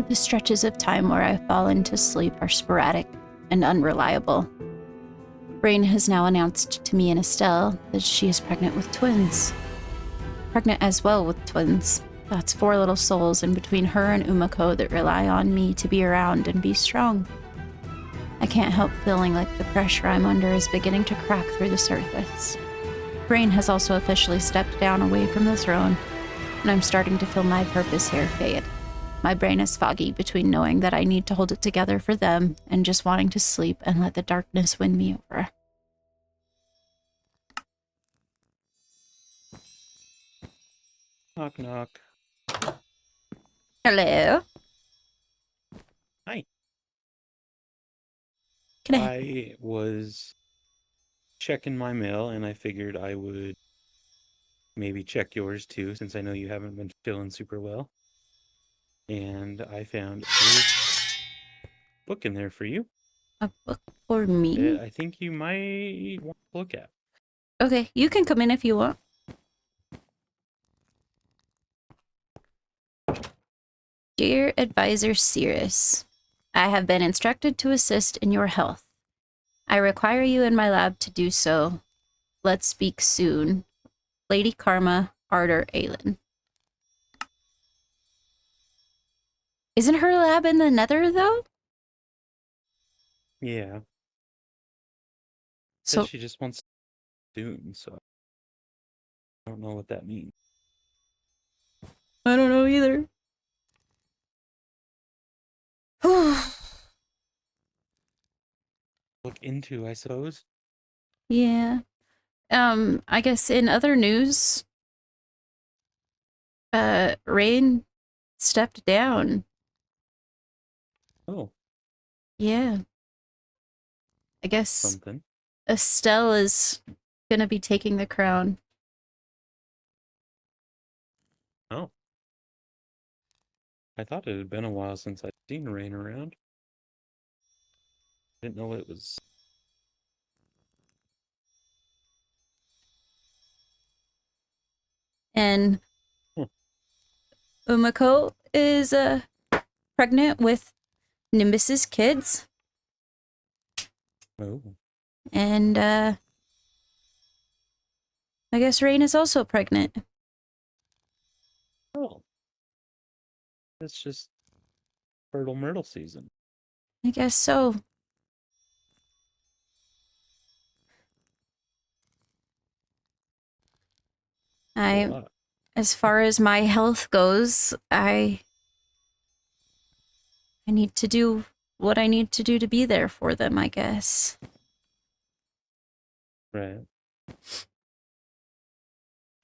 The stretches of time where I fall into sleep are sporadic and unreliable. Rayne has now announced to me and Estelle that she is pregnant with twins. Pregnant as well with twins. That's 4 little souls in between her and Umako that rely on me to be around and be strong. I can't help feeling like the pressure I'm under is beginning to crack through the surface. Rayne has also officially stepped down away from the throne, and I'm starting to feel my purpose here fade. My brain is foggy between knowing that I need to hold it together for them and just wanting to sleep and let the darkness win me over. Knock, knock. Hello? Hi. Can I was checking my mail, and I figured I would maybe check yours too, since I know you haven't been feeling super well. And I found a book in there for you. A book for me? I think you might want to look at. Okay, you can come in if you want. Dear Advisor Cirrus, I have been instructed to assist in your health. I require you in my lab to do so. Let's speak soon. Lady Karma, Ardor Aelin. Isn't her lab in the Nether, though? Yeah. So Says she just wants soon, so I don't know what that means. I don't know either. Look into, I suppose. Yeah. I guess in other news, Rayne stepped down. Oh. Yeah. I guess Something. Estelle is gonna be taking the crown. Oh. I thought it had been a while since I'd seen Rayne around. Didn't know it was... And Umako is pregnant with Nimbus's kids. Oh. And I guess Rayne is also pregnant. Oh. It's just fertile myrtle season. I guess so. A lot. As far as my health goes, I need to do what I need to do to be there for them, I guess. Right.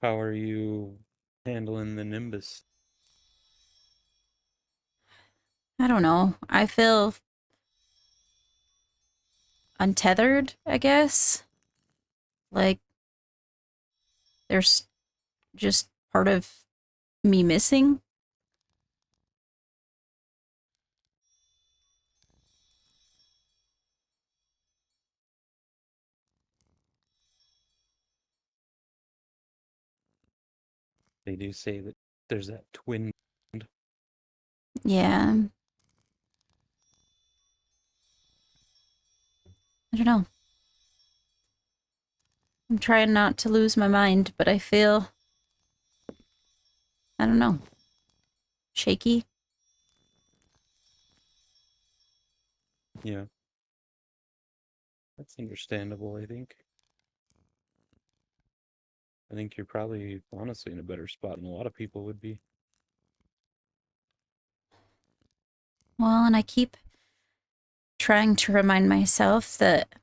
How are you handling the Nimbus? I don't know. I feel untethered, I guess. Like there's just part of me missing. They do say that there's that twin. Yeah. I don't know. I'm trying not to lose my mind, but I feel, I don't know, shaky. Yeah. That's understandable, I think. I think you're probably honestly in a better spot than a lot of people would be. Well, and I keep trying to remind myself that,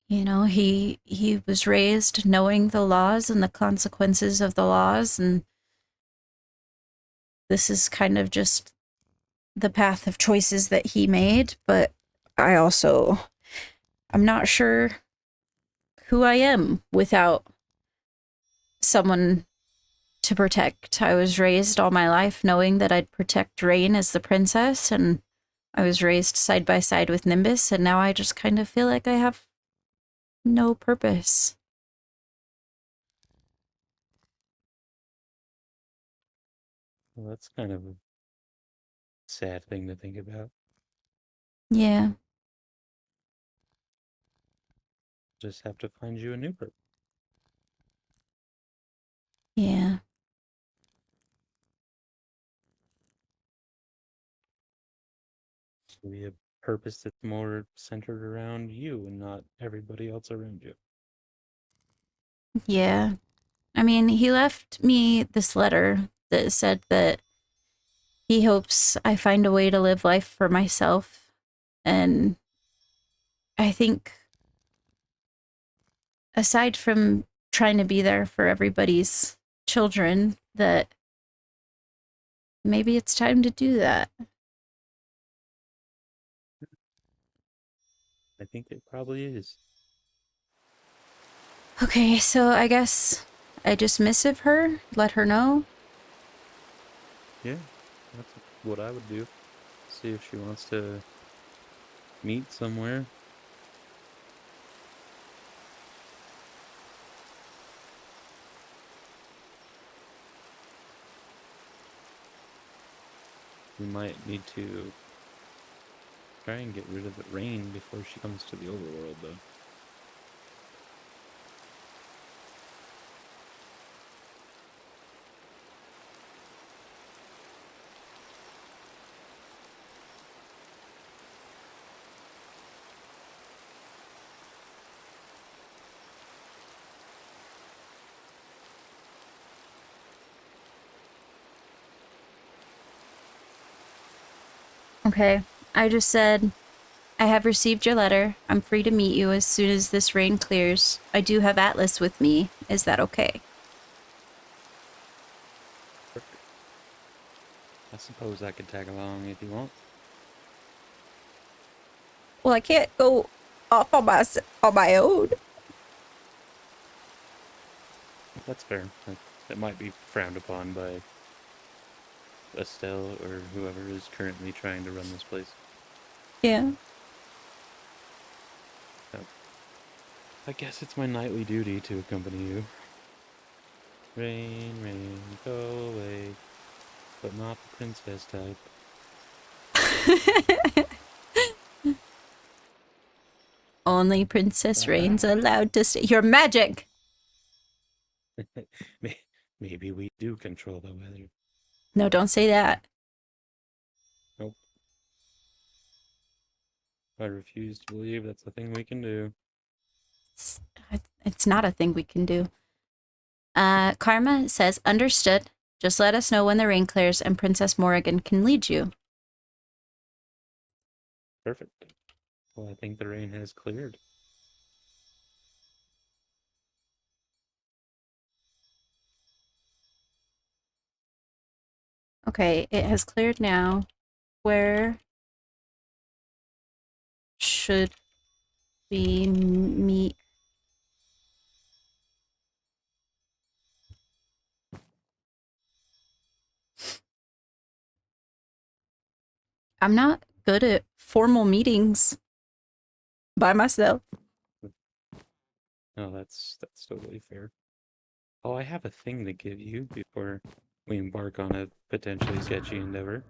you know, he was raised knowing the laws and the consequences of the laws, and this is kind of just the path of choices that he made, but I'm not sure who I am without someone to protect. I was raised all my life knowing that I'd protect Rayne as the princess, and I was raised side by side with Nimbus, and now I just kind of feel like I have no purpose. Well, that's kind of a sad thing to think about. Yeah. Just have to find you a new purpose. Yeah. Maybe a purpose that's more centered around you and not everybody else around you. Yeah. I mean, he left me this letter that said that he hopes I find a way to live life for myself. And I think, aside from trying to be there for everybody's children, that maybe it's time to do that. I think it probably is. Okay, so I guess I just missive her, let her know. Yeah, that's what I would do. See if she wants to meet somewhere. We might need to try and get rid of the Rayne before she comes to the overworld, though. Okay, I just said, I have received your letter. I'm free to meet you as soon as this rain clears. I do have Atlas with me. Is that okay? Perfect. I suppose I could tag along if you want. Well, I can't go off on my own. That's fair. That might be frowned upon by Estelle or whoever is currently trying to run this place. Yeah. So, I guess it's my nightly duty to accompany you. Rain, rain, go away. but not the princess type. Only Princess Rayne's allowed to stay. You're magic! Maybe we do control the weather. No, don't say that. Nope. I refuse to believe that's a thing we can do. It's not a thing we can do. Karma says, understood. Just let us know when the rain clears and Princess Morrigan can lead you. Perfect. Well, I think the rain has cleared. Okay, it has cleared now. Where should we meet? I'm not good at formal meetings by myself. No, that's totally fair. Oh, I have a thing to give you before we embark on a potentially sketchy endeavor.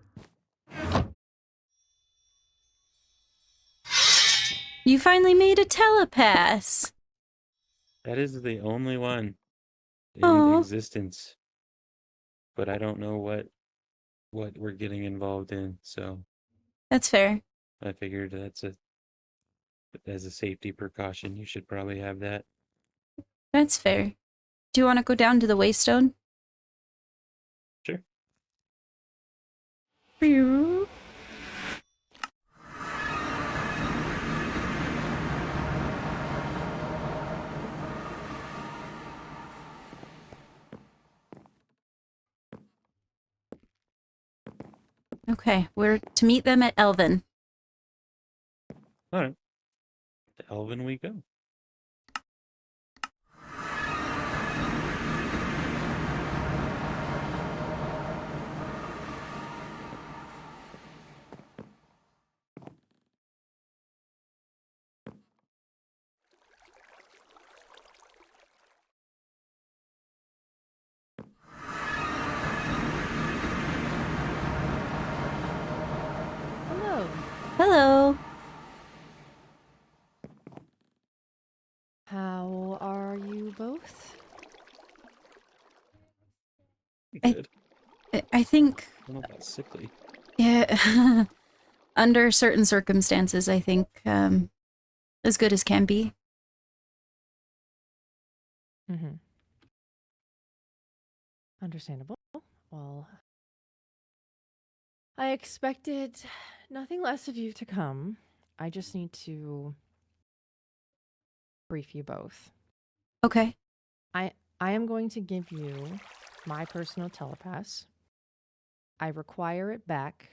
You finally made a telepass. That is the only one in Oh, existence, but I don't know what we're getting involved in, so that's fair. I figured as a safety precaution, you should probably have that. That's fair. Do you want to go down to the Waystone? Sure. Okay, we're to meet them at Elven. All right. To Elven we go. Hello. Hello. How are you both? Good. I think, I don't know about sickly. yeah, under certain circumstances, I think as good as can be. Mm-hmm. Understandable. Well, I expected nothing less of you to come. I just need to brief you both. Okay. I am going to give you my personal telepass. I require it back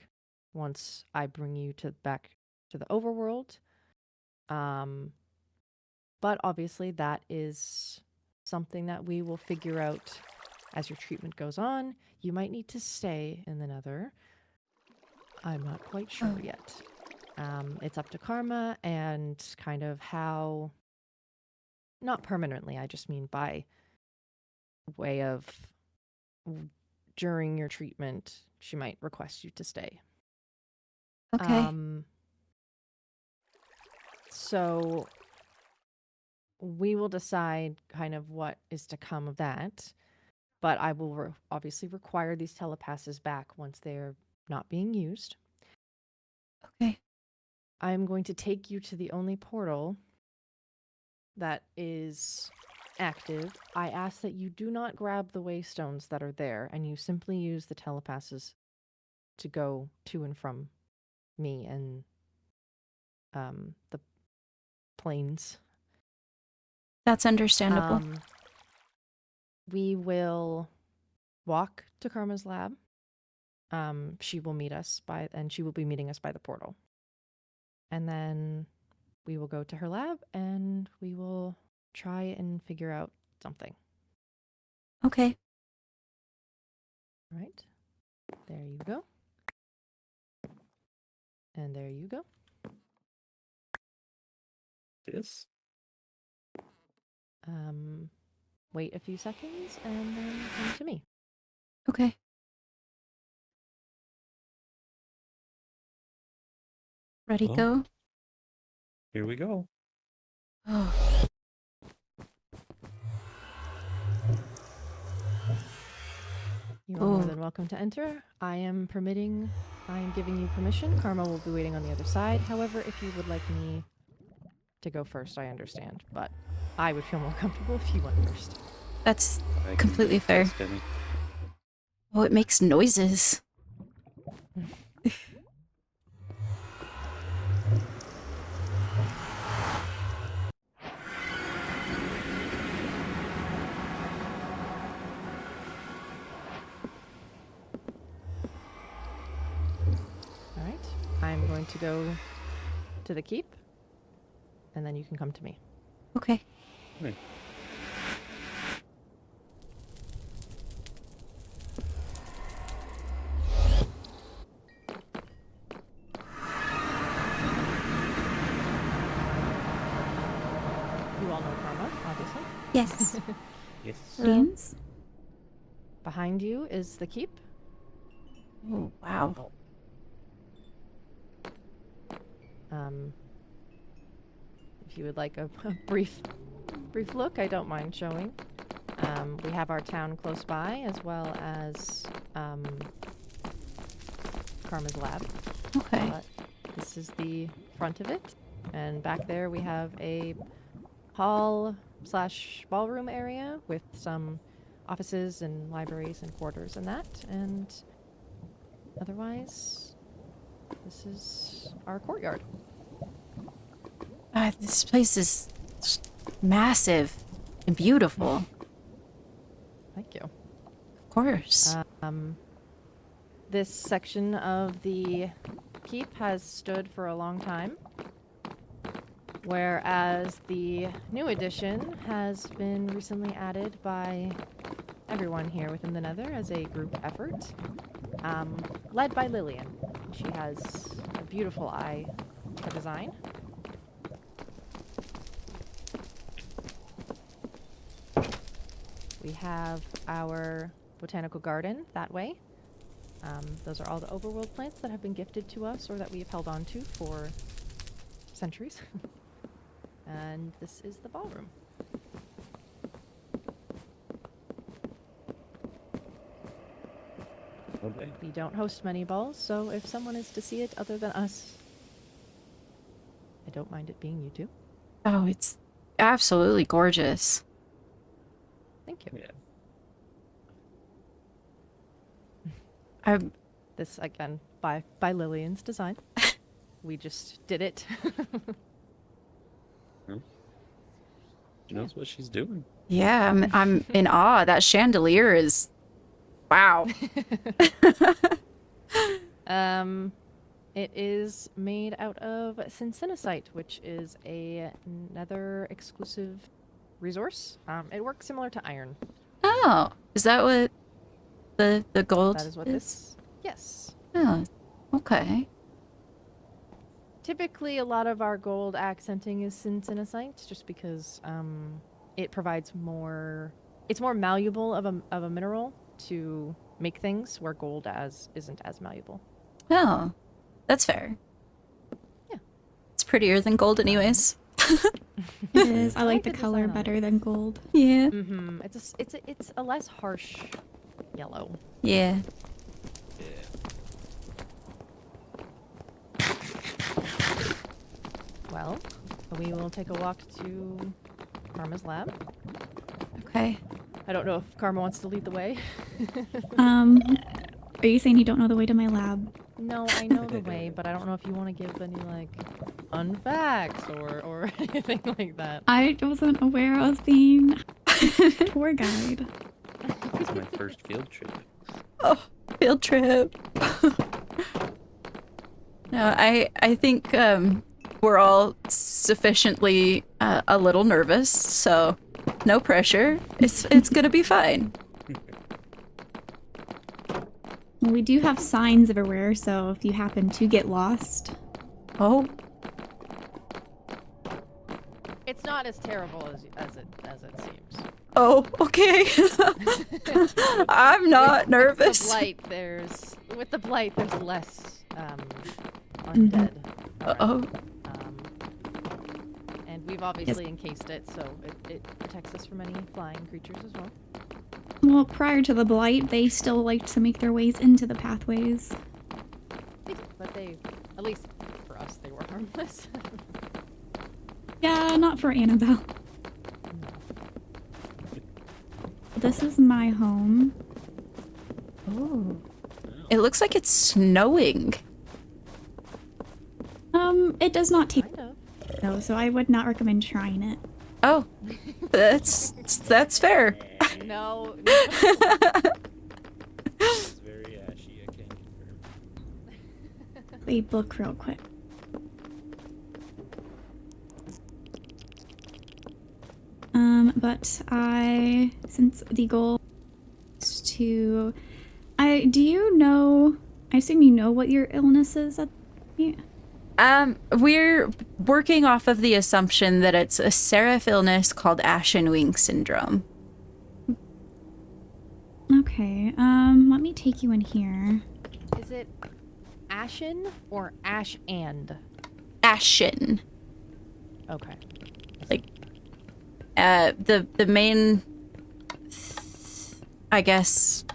once I bring you back to the overworld. But obviously that is something that we will figure out as your treatment goes on. You might need to stay in the Nether. I'm not quite sure yet. It's up to Karma and kind of how, not permanently, I just mean by way of during your treatment, she might request you to stay. Okay. So we will decide kind of what is to come of that. But I will obviously require these telepasses back once they're not being used. Okay. I'm going to take you to the only portal that is active. I ask that you do not grab the waystones that are there, and you simply use the telepasses to go to and from me and the planes. That's understandable. We will walk to Karma's lab. She will meet us and she will be meeting us by the portal. And then we will go to her lab and we will try and figure out something. Okay. All right. There you go. And there you go. Yes. Wait a few seconds and then come to me. Okay. Ready, Well. go? Here we go. Oh. You are more Oh. than welcome to enter. I am giving you permission. Karma will be waiting on the other side. However, if you would like me to go first, I understand. But I would feel more comfortable if you went first. That's I can completely fair. test any- Oh, it makes noises. All right. I'm going to go to the keep, and then you can come to me. Okay. Okay. You all know Karma, obviously. Yes. Yes. Beans? Behind you is the keep. Oh, wow. If you would like a brief look, I don't mind showing. We have our town close by, as well as Karma's lab. Okay. But this is the front of it, and back there we have a hall/ballroom area with some offices and libraries and quarters and that, and otherwise, this is our courtyard. This place is just massive and beautiful. Thank you. Of course. This section of the keep has stood for a long time, whereas the new addition has been recently added by everyone here within the Nether as a group effort, led by Lillian. She has a beautiful eye for design. We have our botanical garden that way. Those are all the overworld plants that have been gifted to us or that we have held on to for centuries. And this is the ballroom. Okay. We don't host many balls, so if someone is to see it other than us, I don't mind it being you two. Oh, it's absolutely gorgeous. Thank you. Yeah. This, again, by Lillian's design. We just did it. She knows what she's doing. Yeah, I'm in awe. That chandelier is wow. It is made out of syncenicite, which is a Nether exclusive resource. It works similar to iron. Oh, is that what the gold That is what this. Yes. Oh, okay. Typically, a lot of our gold accenting is syncenicite, just because it provides more. It's more malleable of a mineral to make things, where gold isn't as malleable. Oh, that's fair. Yeah. It's prettier than gold anyways. It is. I I like like the the color design on better than gold. Yeah. Mm-hmm. It's a less harsh yellow. Yeah. Yeah. Well, we will take a walk to Karma's lab. Okay. I don't know if Karma wants to lead the way. Are you saying you don't know the way to my lab? No, I know the way, but I don't know if you want to give any, like, fun facts or anything like that. I wasn't aware I was being tour guide. It's my first field trip. Oh, field trip. No, I think we're all sufficiently a little nervous, so no pressure. It's gonna be fine. Well, we do have signs everywhere, so if you happen to get lost, Oh, It's not as terrible as it seems. oh, okay. I'm not nervous. With the blight, there's less undead. Oh. And we've obviously encased it, so it protects us from any flying creatures as well. Well, prior to the blight, they still liked to make their ways into the pathways. But they, at least for us, they were harmless. Yeah, not for Annabelle. This is my home. Oh. It looks like it's snowing. It does not take Kind of. no, so I would not recommend trying it. Oh, that's fair. No. It's very ashy, I can't confirm. A book real quick. But since the goal is to, do you know, I assume you know what your illness is at, yeah. We're working off of the assumption that it's a seraph illness called Ashen Wing Syndrome. Okay, let me take you in here. Is it ashen or ash and? Ashen. Okay. Like, the main, I guess,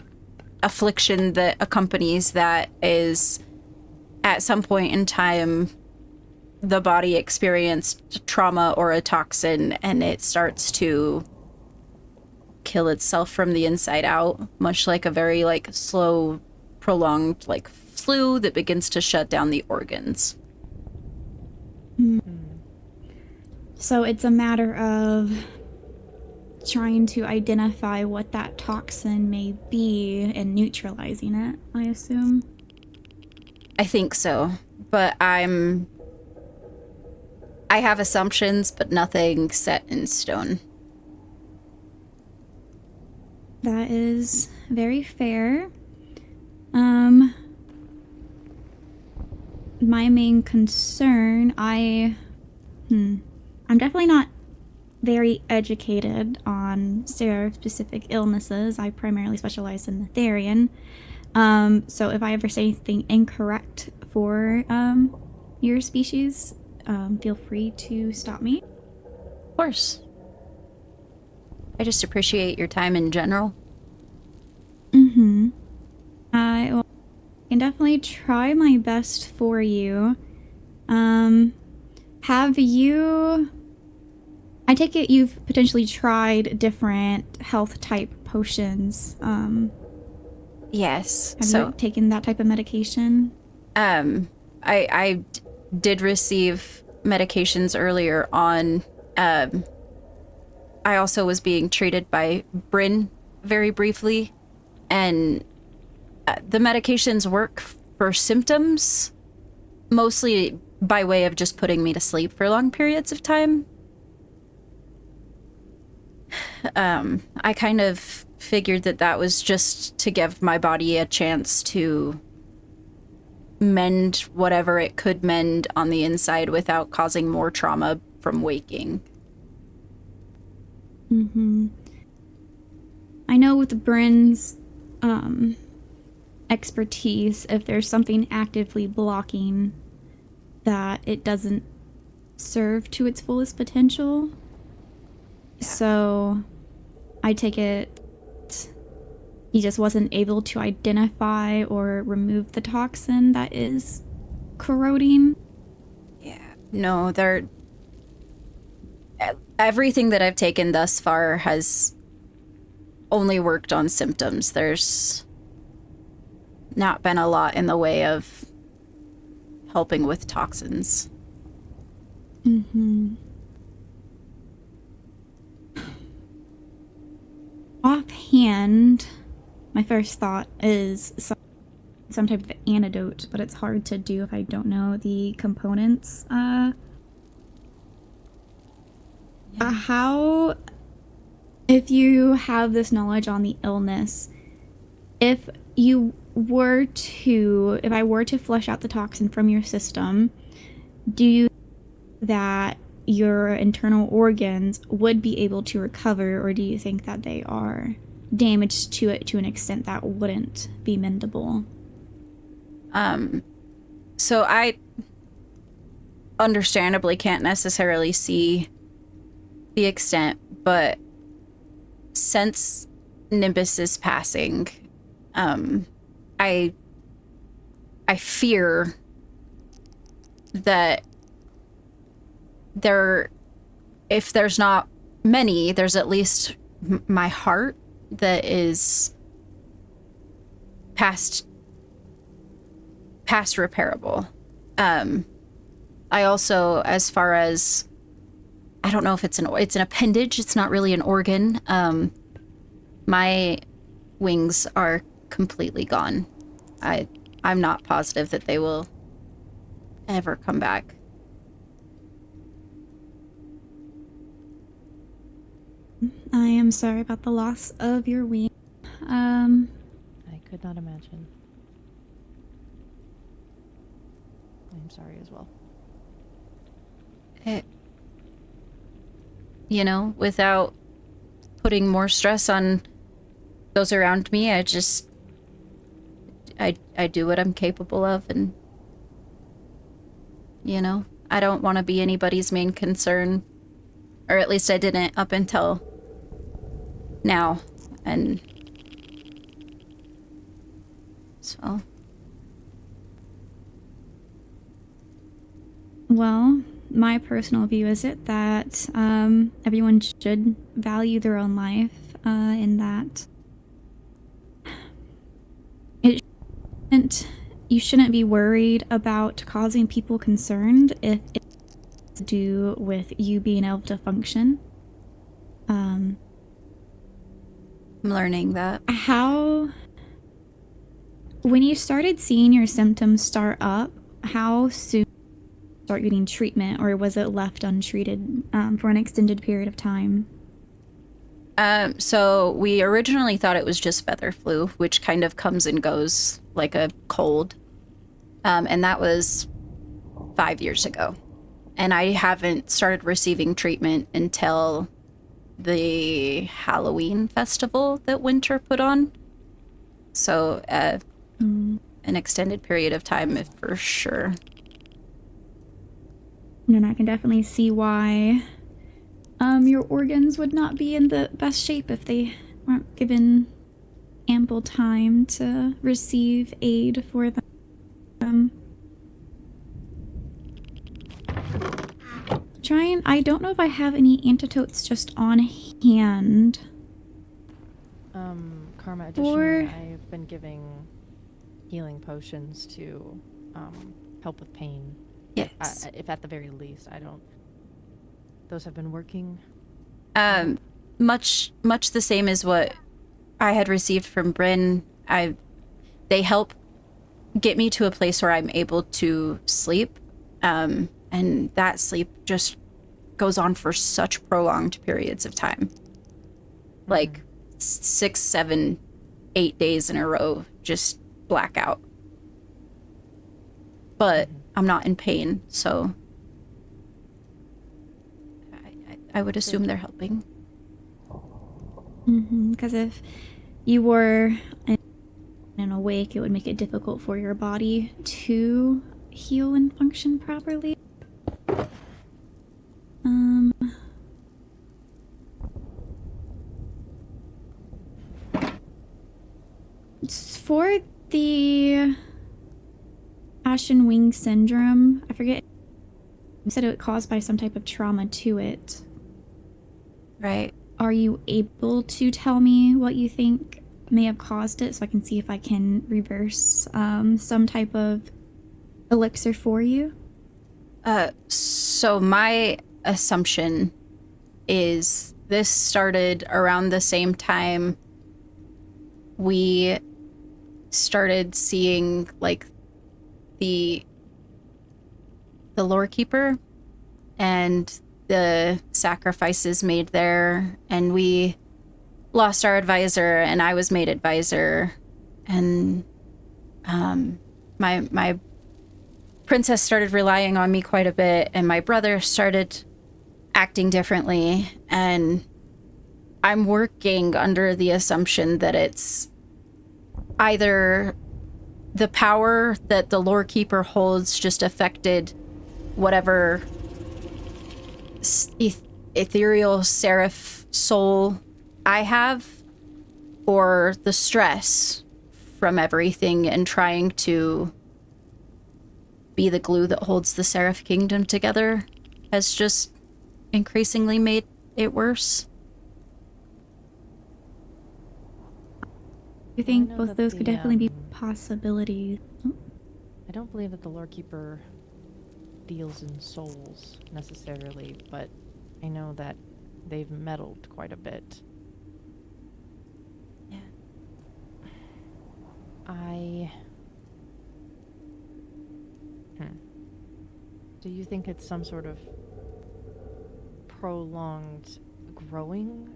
affliction that accompanies that is, at some point in time, the body experienced trauma or a toxin, and it starts to kill itself from the inside out, much like a very, like, slow, prolonged, like, flu that begins to shut down the organs. So it's a matter of trying to identify what that toxin may be and neutralizing it, I assume. I think so, but I have assumptions, but nothing set in stone. That is very fair. My main concern, I'm definitely not very educated on Seraph-specific illnesses. I primarily specialize in the Therian. So if I ever say anything incorrect for your species, feel free to stop me. Of course. I just appreciate your time in general. I can definitely try my best for you. Have you... I take it you've potentially tried different health type potions. Yes. Have you taken that type of medication? I did receive medications earlier on. I also was being treated by Bryn very briefly, and the medications work for symptoms, mostly by way of just putting me to sleep for long periods of time. I kind of figured that was just to give my body a chance to mend whatever it could mend on the inside without causing more trauma from waking. I know with Bryn's expertise, if there's something actively blocking that, it doesn't serve to its fullest potential. So I take it he just wasn't able to identify or remove the toxin that is corroding. Yeah. No, everything that I've taken thus far has only worked on symptoms. There's not been a lot in the way of helping with toxins. Offhand, my first thought is some type of antidote, but it's hard to do if I don't know the components. How, if you have this knowledge on the illness, if I were to flush out the toxin from your system, do you think that your internal organs would be able to recover, or do you think that they are damaged to it to an extent that wouldn't be mendable? So understandably can't necessarily see the extent, but since Nimbus's passing, I fear that if there's not many, there's at least my heart that is past repairable. I also, as far as, I don't know if it's an appendage, it's not really an organ. My wings are completely gone. I'm not positive that they will ever come back. I am sorry about the loss of your wing. I could not imagine. I'm sorry as well. Without putting more stress on those around me, I do what I'm capable of, and I don't want to be anybody's main concern, or at least I didn't up until now, and so. Well, my personal view is that everyone should value their own life, in that you shouldn't be worried about causing people concerned if it's to do with you being able to function. I'm learning that. When you started seeing your symptoms start up, how soon did you start getting treatment, or was it left untreated for an extended period of time? So we originally thought it was just feather flu, which kind of comes and goes like a cold. And that was 5 years ago. And I haven't started receiving treatment until the Halloween festival that Winter put on. So, an extended period of time, if for sure. And I can definitely see why your organs would not be in the best shape if they weren't given ample time to receive aid for them. I don't know if I have any antidotes just on hand. Karma, additionally, I've been giving healing potions to help with pain. Yes. If at the very least, those have been working. Much the same as what I had received from Bryn. They help get me to a place where I'm able to sleep, and that sleep just goes on for such prolonged periods of time, like 6, 7, 8 days in a row, just blackout. But I'm not in pain, so I would assume they're helping. Because if you were and awake, it would make it difficult for your body to heal and function properly. For the Ashen Wing Syndrome, I forget, you said it was caused by some type of trauma to it. Right. Are you able to tell me what you think may have caused it, so I can see if I can reverse some type of elixir for you? So my assumption is this started around the same time we started seeing, like, the lore keeper and the sacrifices made there, and we lost our advisor, and I was made advisor, and my princess started relying on me quite a bit, and my brother started acting differently, and I'm working under the assumption that it's either the power that the lore keeper holds just affected whatever ethereal seraph soul I have, or the stress from everything and trying to be the glue that holds the Seraph Kingdom together has just increasingly made it worse. I think know both that of those the, could definitely be possibilities. I don't believe that the Lorekeeper deals in souls necessarily, but I know that they've meddled quite a bit. Yeah. Do you think it's some sort of prolonged growing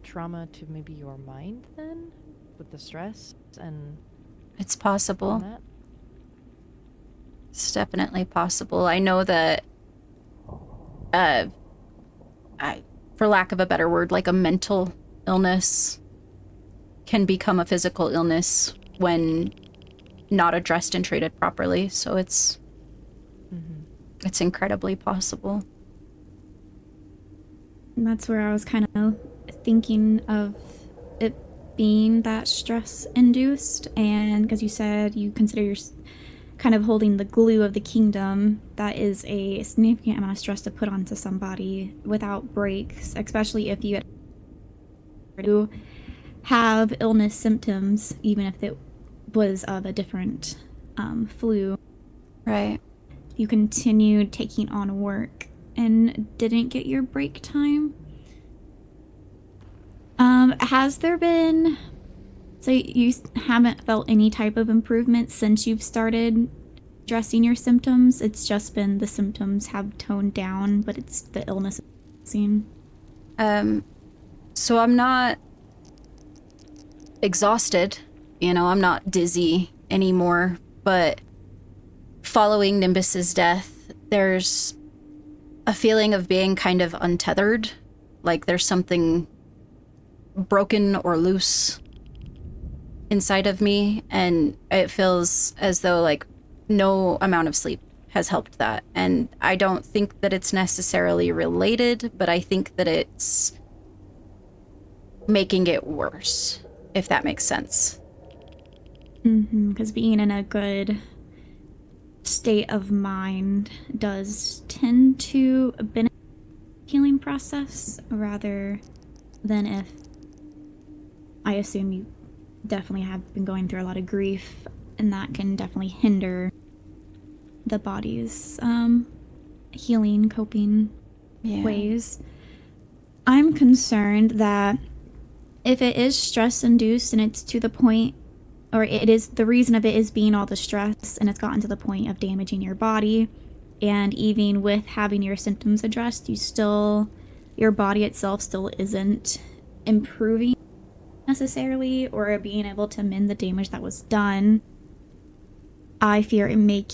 trauma to maybe your mind then? With the stress and It's possible. that? It's definitely possible. I know that, for lack of a better word, like a mental illness can become a physical illness when not addressed and treated properly. So it's incredibly possible. And that's where I was kind of thinking of it being that stress induced. And because you said you consider you're kind of holding the glue of the kingdom, that is a significant amount of stress to put onto somebody without breaks, especially if you have illness symptoms, even if it was of a different flu. Right. You continued taking on work and didn't get your break time. Has there been... So you haven't felt any type of improvement since you've started addressing your symptoms? It's just been the symptoms have toned down, but it's the illness seen. So I'm not exhausted, I'm not dizzy anymore, but following Nimbus's death, there's a feeling of being kind of untethered, like there's something broken or loose inside of me, and it feels as though like no amount of sleep has helped that. And I don't think that it's necessarily related, but I think that it's making it worse, if that makes sense. Because being in a good state of mind does tend to benefit the healing process, rather than if... I assume you definitely have been going through a lot of grief, and that can definitely hinder the body's healing, coping ways. I'm concerned that if it is stress-induced and it's to the point, or it is, the reason of it is being all the stress, and it's gotten to the point of damaging your body, and even with having your symptoms addressed, your body itself still isn't improving necessarily, or being able to mend the damage that was done. I fear it may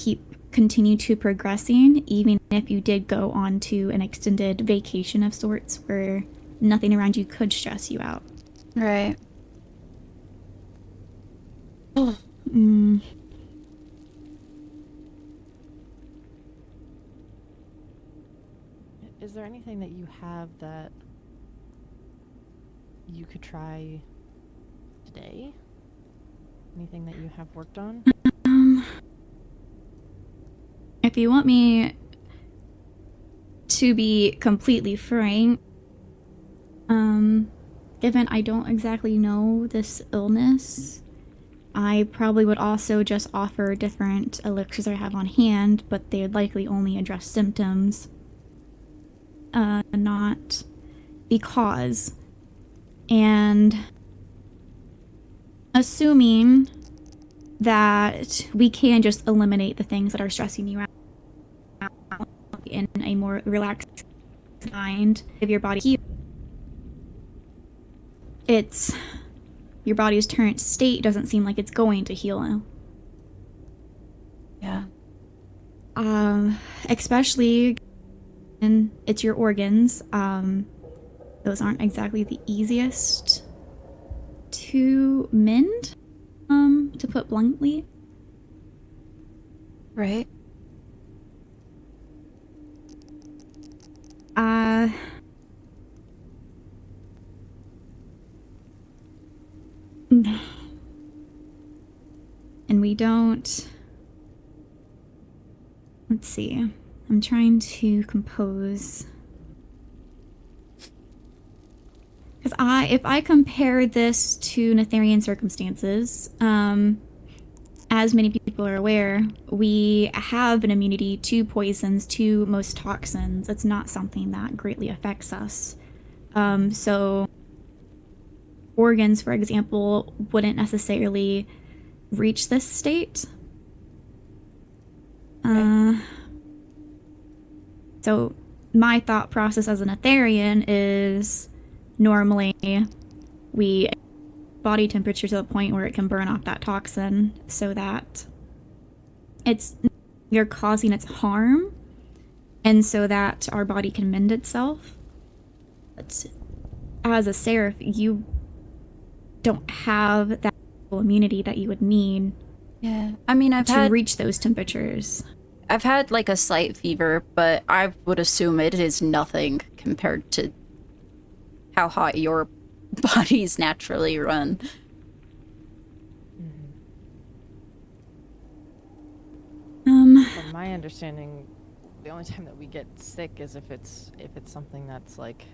continue to progressing, even if you did go on to an extended vacation of sorts where nothing around you could stress you out. Right. Is there anything that you have that you could try today? Anything that you have worked on? If you want me to be completely frank, given I don't exactly know this illness, I probably would also just offer different elixirs I have on hand, but they would likely only address symptoms, not the cause. And assuming that we can just eliminate the things that are stressing you out in a more relaxed mind, if your body heals, your body's current state doesn't seem like it's going to heal. Yeah. Especially, and it's your organs. Those aren't exactly the easiest to mend, to put bluntly. Right. And we don't... Let's see. I'm trying to compose... Because if I compare this to Netherian circumstances, as many people are aware, we have an immunity to poisons, to most toxins. It's not something that greatly affects us. So organs, for example, wouldn't necessarily reach this state. So my thought process as an Netherian is normally we body temperature to the point where it can burn off that toxin so that you're causing its harm and so that our body can mend itself. But as a seraph, you don't have that immunity that you would need I mean, to reach those temperatures. I've had like a slight fever, but I would assume it is nothing compared to how hot your bodies naturally run. From my understanding, the only time that we get sick is if it's something that's like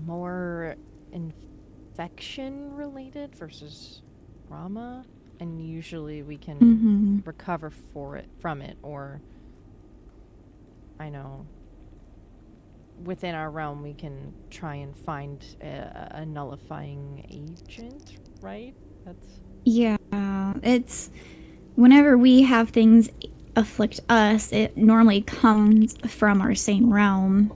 more infection related versus trauma, and usually we can recover from it, or I know within our realm we can try and find a nullifying agent, right? Yeah, it's whenever we have things afflict us, it normally comes from our same realm.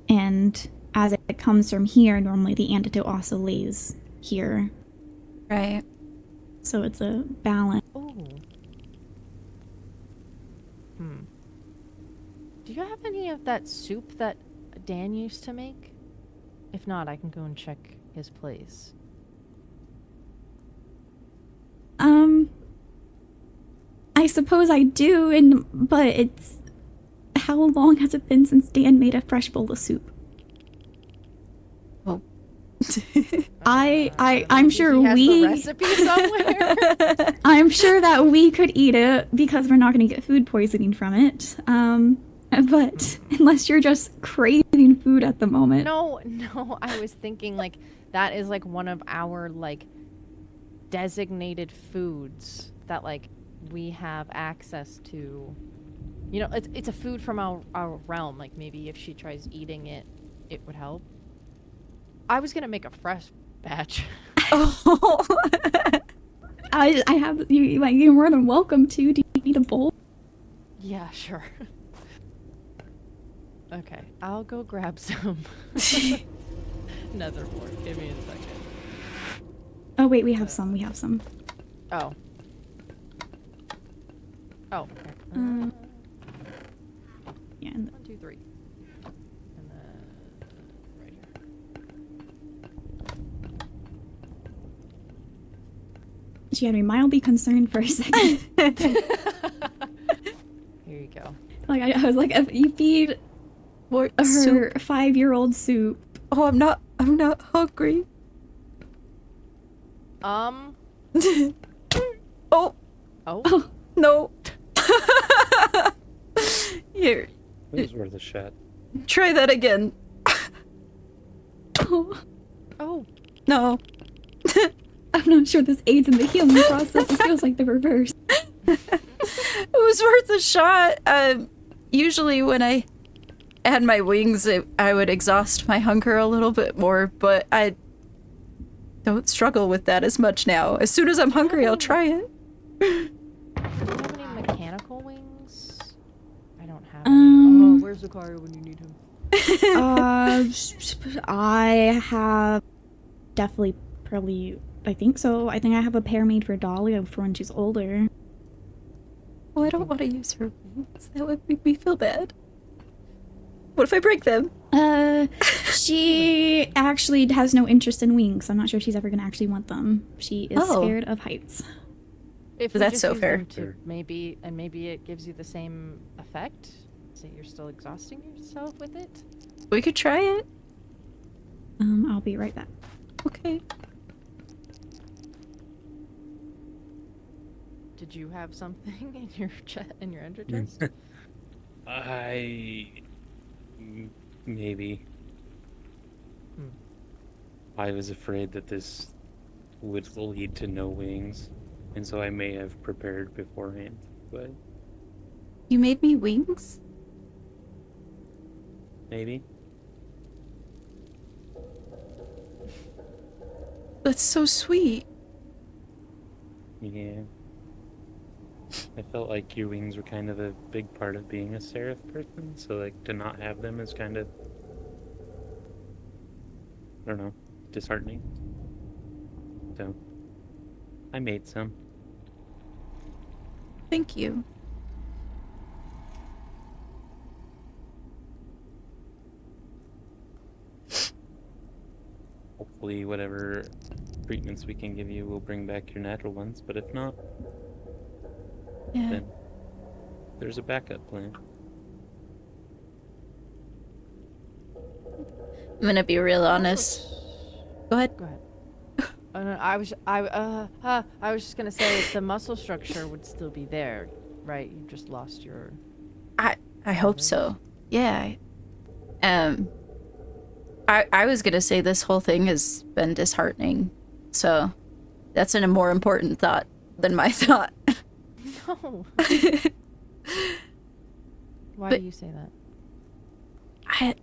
And as it comes from here, normally the antidote also lays here. Right. So it's a balance. Oh. Do you have any of that soup that Dan used to make? If not, I can go and check his place. I suppose I do, but it's... How long has it been since Dan made a fresh bowl of soup? Well... I'm sure he has we... the recipe somewhere? I'm sure that we could eat it, because we're not going to get food poisoning from it. But unless you're just craving food at the moment. No, I was thinking, like, that is, like, one of our, like, designated foods that, like, we have access to. You know, it's a food from our realm. Like, maybe if she tries eating it, it would help. I was gonna make a fresh batch. Oh. I have... You're more than welcome to. Do you need a bowl? Yeah, sure. Okay, I'll go grab some. Netherport. Give me a second. Oh, wait, we have some. Oh. Oh. Yeah. 1, 2, 3. And then right here. She had me mildly concerned for a second. Here you go. Like I was like, if you feed her 5-year-old soup. Oh, I'm not hungry. Oh. No. Here. It was worth a shot. Try that again. Oh. No. I'm not sure this aids in the healing process. It feels like the reverse. It was worth a shot. Usually when I had my wings, I would exhaust my hunger a little bit more, but I don't struggle with that as much now. As soon as I'm hungry, I'll try it. Do you have any mechanical wings? I don't have any. Oh, where's Lucario when you need him? I have probably, I think so. I think I have a pair made for Dahlia for when she's older. Oh, I don't want to use her wings. That would make me feel bad. What if I break them? She actually has no interest in wings. I'm not sure if she's ever going to actually want them. She is scared of heights. If we That's just so use fair. them maybe it gives you the same effect. say you're still exhausting yourself with it? We could try it. I'll be right back. Okay. Did you have something in your in your ender chest? Maybe. Hmm. I was afraid that this would lead to no wings, and so I may have prepared beforehand, but You made me wings? maybe. That's so sweet. Yeah. I felt like your wings were kind of a big part of being a seraph person, so like to not have them is kind of, I don't know, disheartening. So, I made some. Thank you. Hopefully whatever treatments we can give you will bring back your natural ones, but if not, Yeah. then there's a backup plan. I'm gonna be real honest. Go ahead. Go ahead. Oh, no, I was just gonna say the muscle structure would still be there, right? You just lost your. I hope so. Yeah. I was gonna say this whole thing has been disheartening, so that's a more important thought than my thought. No. Why But- do you say that?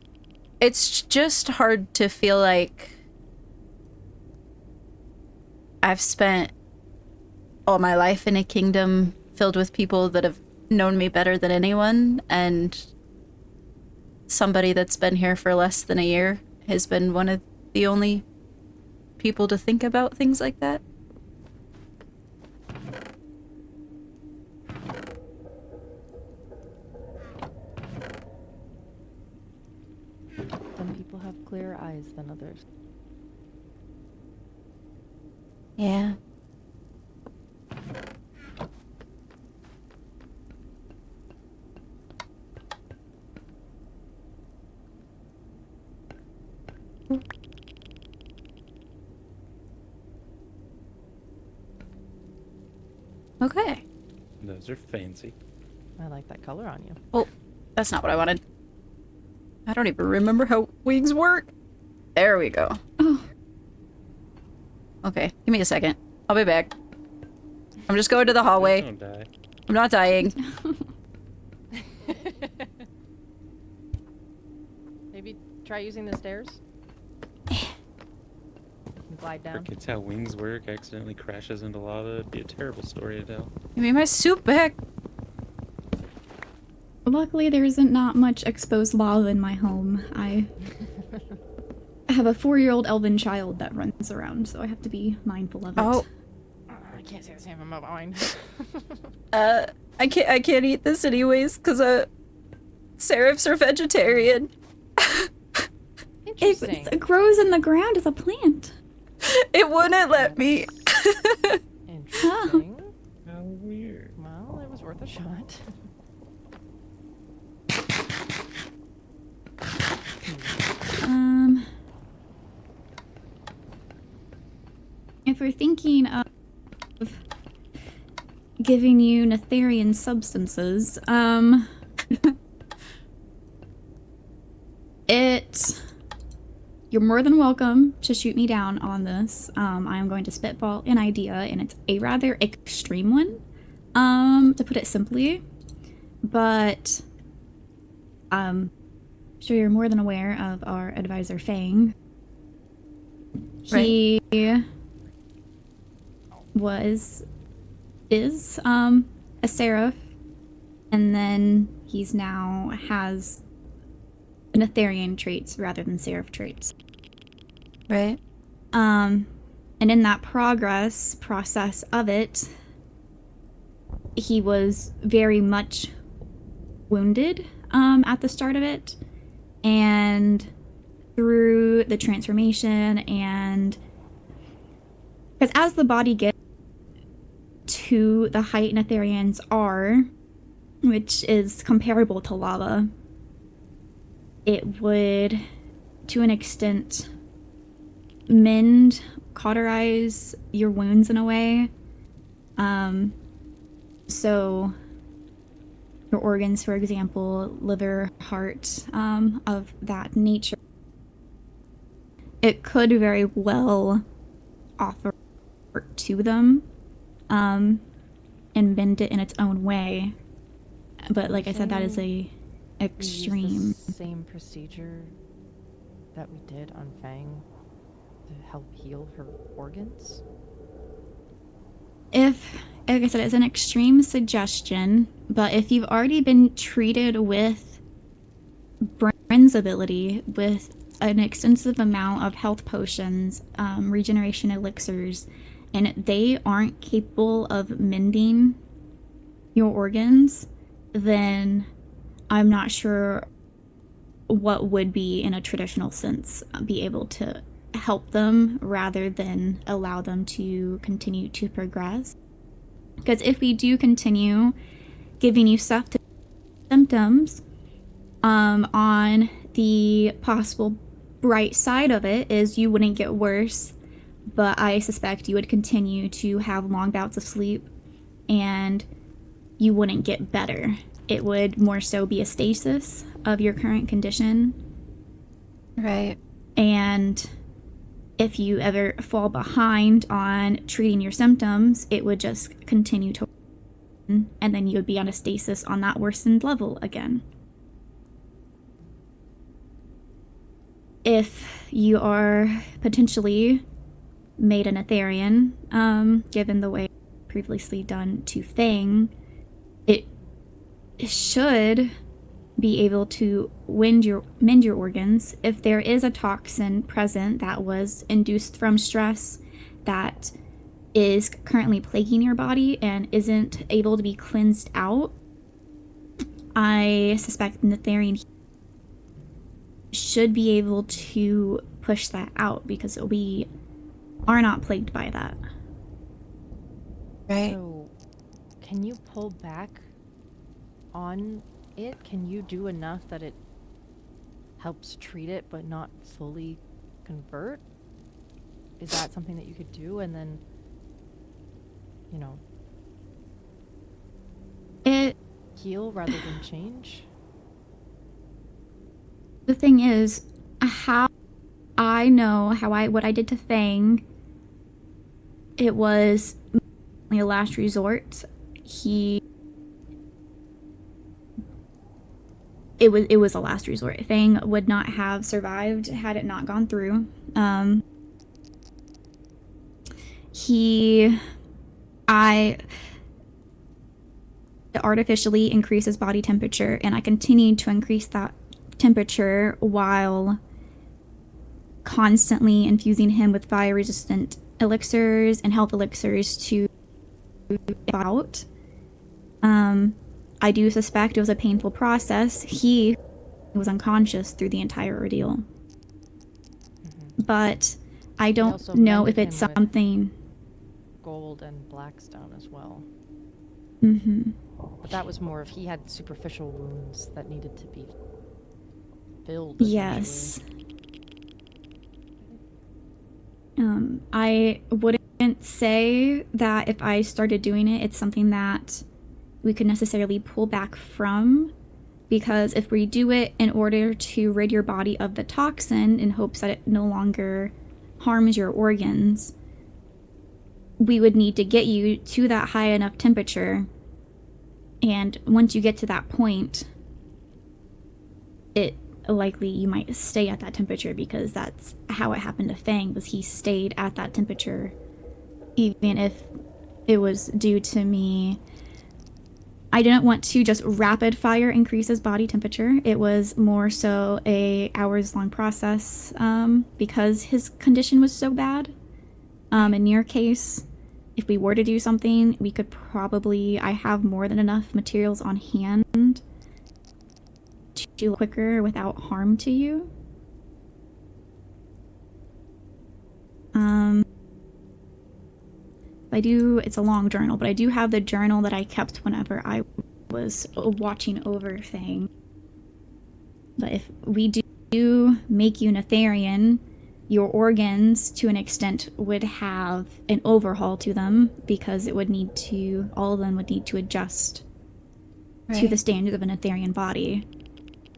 It's just hard to feel like I've spent all my life in a kingdom filled with people that have known me better than anyone, and somebody that's been here for less than a year has been one of the only people to think about things like that. Some people have clearer eyes than others. Yeah. Okay. Those are fancy. I like that color on you. Well, that's not what I wanted. I don't even remember how wings work. There we go. Oh, Okay, give me a second. I'll be back. I'm just going to the hallway. Don't die. I'm not dying. Maybe try using the stairs. Glide down. Forgets how wings work, accidentally crashes into lava. It'd be a terrible story to tell. Give me my suit back. luckily there isn't not much exposed lava in my home. I have a 4-year-old elven child that runs around, so I have to be mindful of it. Oh. I can't say the same about mine. I can't eat this anyways, because seraphs are vegetarian. Interesting. It grows in the ground as a plant. It wouldn't let me. Interesting. How weird. Well, it was worth a shot. If we're thinking of giving you Netherian substances, you're more than welcome to shoot me down on this. I'm going to spitball an idea, and it's a rather extreme one, to put it simply. But I'm sure you're more than aware of our advisor Fang. He is a seraph, and then he's now has Netherian traits rather than seraph traits. Right. And in that process of it, he was very much wounded at the start of it, and through the transformation, and because as the body gets to the height Netherians are, which is comparable to lava. It would, to an extent, mend, cauterize your wounds in a way. So your organs, for example, liver, heart, of that nature, it could very well offer to them, and bend it in its own way. But like I said, that is a We extreme. use the same procedure that we did on Fang to help heal her organs. If, like I said, it's an extreme suggestion, but if you've already been treated with Bryn's ability, with an extensive amount of health potions, regeneration elixirs, and they aren't capable of mending your organs, then I'm not sure what would be, in a traditional sense, be able to help them rather than allow them to continue to progress. Because if we do continue giving you stuff to symptoms, on the possible bright side of it is you wouldn't get worse, but I suspect you would continue to have long bouts of sleep and you wouldn't get better. It would more so be a stasis of your current condition. Right. And if you ever fall behind on treating your symptoms, it would just continue to worsen, and then you would be on a stasis on that worsened level again. If you are potentially made an Etherian, given the way previously done to Fang, it should be able to mend your organs. If there is a toxin present that was induced from stress that is currently plaguing your body and isn't able to be cleansed out, I suspect an Etherian should be able to push that out because we are not plagued by that. Right. So, can you pull back on it? Can you do enough that it helps treat it but not fully convert? Is that something that you could do and then, you know, It heal rather than change? The thing is, how I know what I did to Fang, it was a last resort. It was a last resort. Fang would not have survived had it not gone through. I artificially increased his body temperature, and I continued to increase that temperature while constantly infusing him with fire-resistant elixirs and health elixirs to out. I do suspect it was a painful process. He was unconscious through the entire ordeal. But I don't also know if mended it's him with- something... Gold and blackstone as well. Mm-hmm. But that was more of he had superficial wounds that needed to be filled. Yes. I wouldn't say that if I started doing it, it's something that we could necessarily pull back from, because if we do it in order to rid your body of the toxin in hopes that it no longer harms your organs, we would need to get you to that high enough temperature. And once you get to that point, it likely you might stay at that temperature, because that's how it happened to Fang, was he stayed at that temperature even if it was due to me. I didn't want to just rapid fire increase his body temperature. It was more so a hours long process, because his condition was so bad. In your case, if we were to do something, we could probably, I have more than enough materials on hand to do quicker without harm to you. It's a long journal, but I do have the journal that I kept whenever I was a watching over thing. But if we do make you Netherian, your organs, to an extent, would have an overhaul to them because it would need to, all of them would need to adjust to the standards of a Netherian body.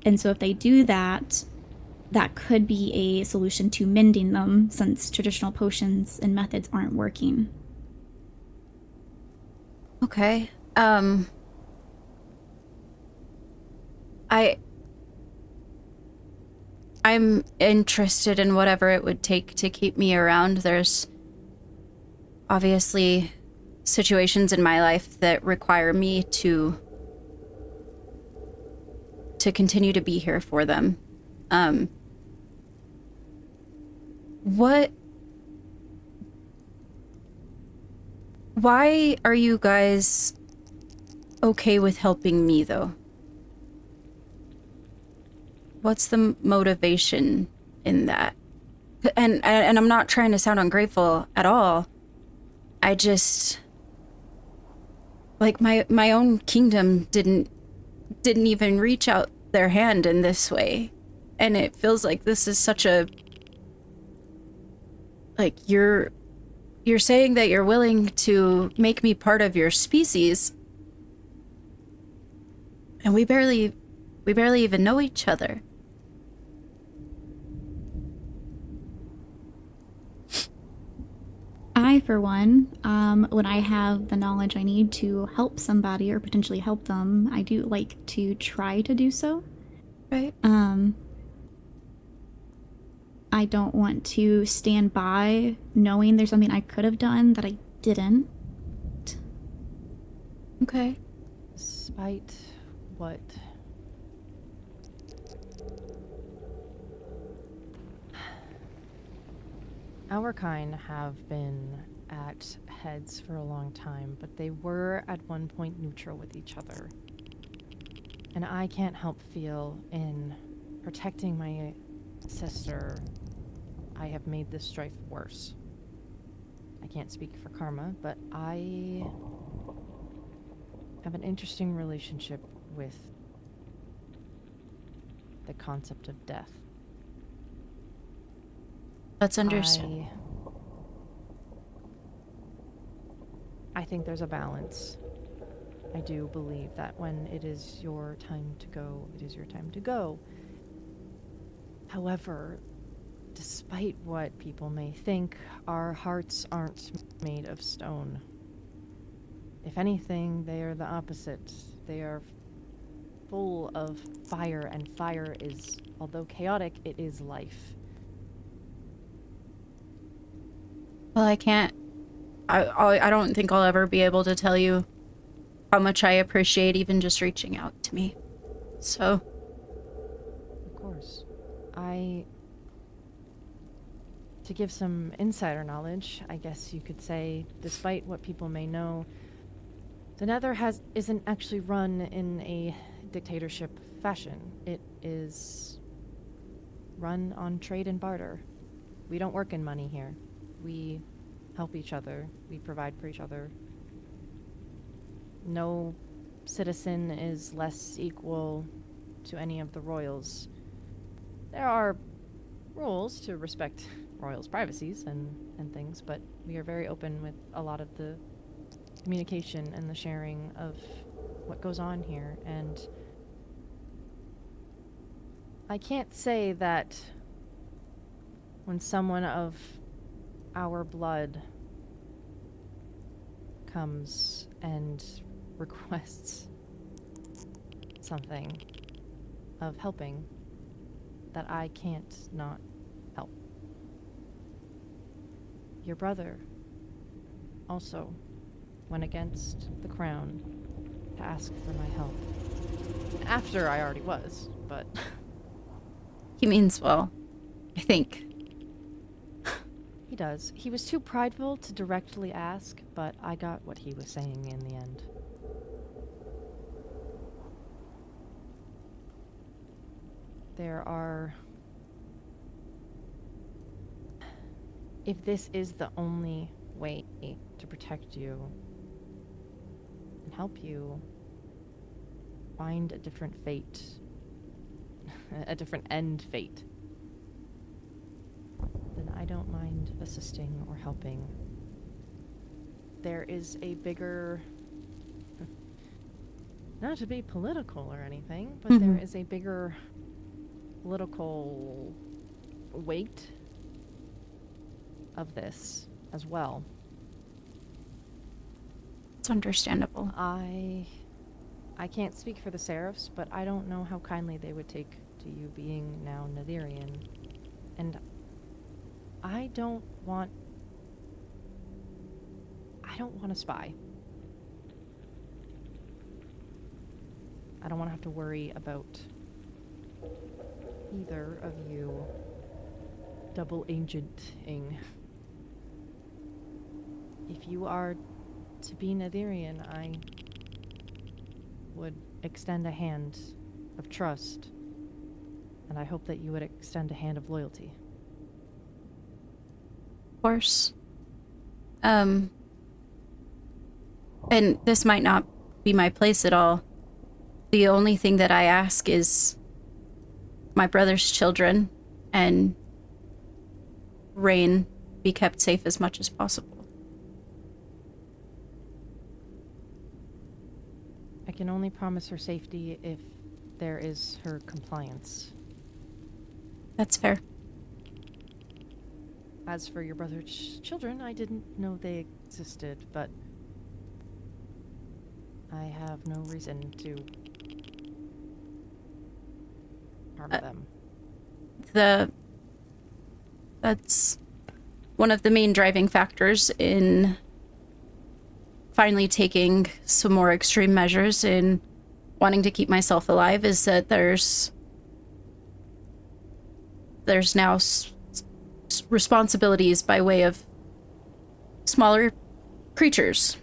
And so if they do that, that could be a solution to mending them, since traditional potions and methods aren't working. Okay. I'm interested in whatever it would take to keep me around. There's obviously situations in my life that require me to continue to be here for them. Why are you guys okay with helping me, though? What's the motivation in that? And I'm not trying to sound ungrateful at all. I just, like, my own kingdom didn't even reach out their hand in this way. And it feels like this is such a, like, you're saying that you're willing to make me part of your species, and we barely even know each other. I, for one, when I have the knowledge I need to help somebody or potentially help them, I do like to try to do so. Right. I don't want to stand by knowing there's something I could have done that I didn't. Okay. Despite what our kind have been at heads for a long time, but they were at one point neutral with each other. And I can't help feel in protecting my sister, I have made this strife worse. I can't speak for karma, but I have an interesting relationship with the concept of death. That's understandable. I think there's a balance. I do believe that when it is your time to go, it is your time to go. However, despite what people may think, our hearts aren't made of stone. If anything, they are the opposite. They are full of fire, and fire is, although chaotic, it is life. Well, I can't. I don't think I'll ever be able to tell you how much I appreciate even just reaching out to me. So. Of course. To give some insider knowledge, I guess you could say, despite what people may know, the Nether isn't actually run in a dictatorship fashion. It is run on trade and barter. We don't work in money here. We help each other. We provide for each other. No citizen is less equal to any of the royals. There are rules to respect royals' privacies and things, but we are very open with a lot of the communication and the sharing of what goes on here. And I can't say that when someone of our blood comes and requests something of helping, that I can't not help. Your brother also went against the crown to ask for my help. After I already was, but... He means well, I think. He does. He was too prideful to directly ask, but I got what he was saying in the end. There are... If this is the only way to protect you and help you, find a different fate, a different end fate, then I don't mind assisting or helping. There is a bigger, not to be political or anything, but there is a bigger political weight of this as well. It's understandable. I can't speak for the Seraphs, but I don't know how kindly they would take to you being now Netherian. And I don't want a spy. I don't want to have to worry about either of you double agenting. If you are to be Netherian, I would extend a hand of trust, and I hope that you would extend a hand of loyalty. Of course. And this might not be my place at all. The only thing that I ask is my brother's children and Rayne be kept safe as much as possible. I can only promise her safety if there is her compliance. That's fair. As for your brother's children, I didn't know they existed, but I have no reason to harm them. That's one of the main driving factors in finally taking some more extreme measures in wanting to keep myself alive, is that there's now responsibilities by way of smaller creatures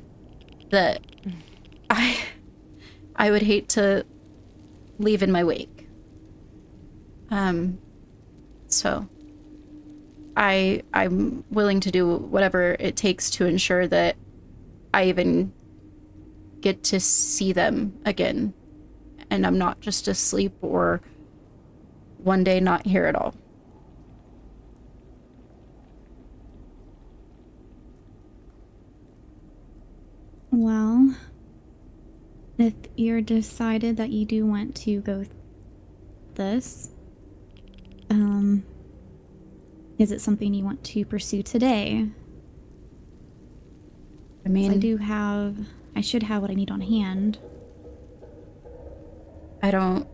that I would hate to leave in my wake. So I'm willing to do whatever it takes to ensure that I even get to see them again, and I'm not just asleep or one day not here at all. Well, if you're decided that you do want to go this, is it something you want to pursue today? I mean, I should have what I need on hand. I don't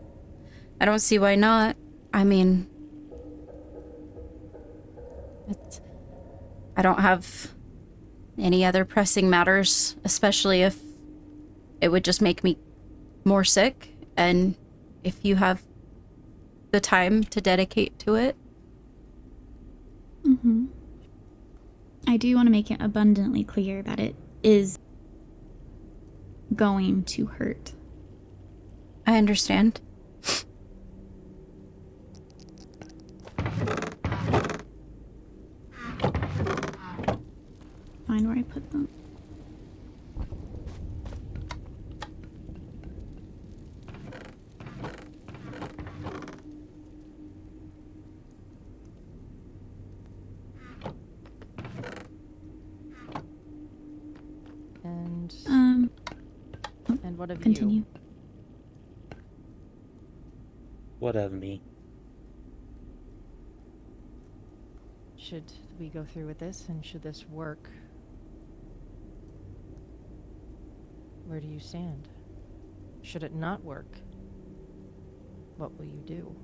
see why not. I mean, I don't have any other pressing matters, especially if it would just make me more sick, and if you have the time to dedicate to it. Mm-hmm. I do want to make it abundantly clear that it is going to hurt. I understand. Find where I put them. And what of Continue. you? What of me? Should we go through with this, and should this work, where do you stand? Should it not work, what will you do?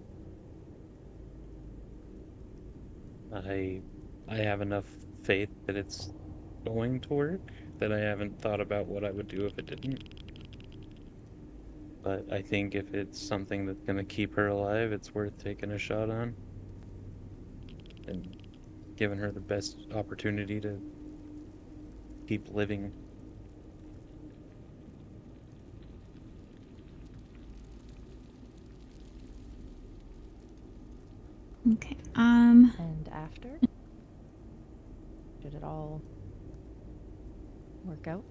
I have enough faith that it's going to work that I haven't thought about what I would do if it didn't. But I think if it's something that's going to keep her alive, it's worth taking a shot on. And giving her the best opportunity to keep living. Okay. And after? Should it all work out?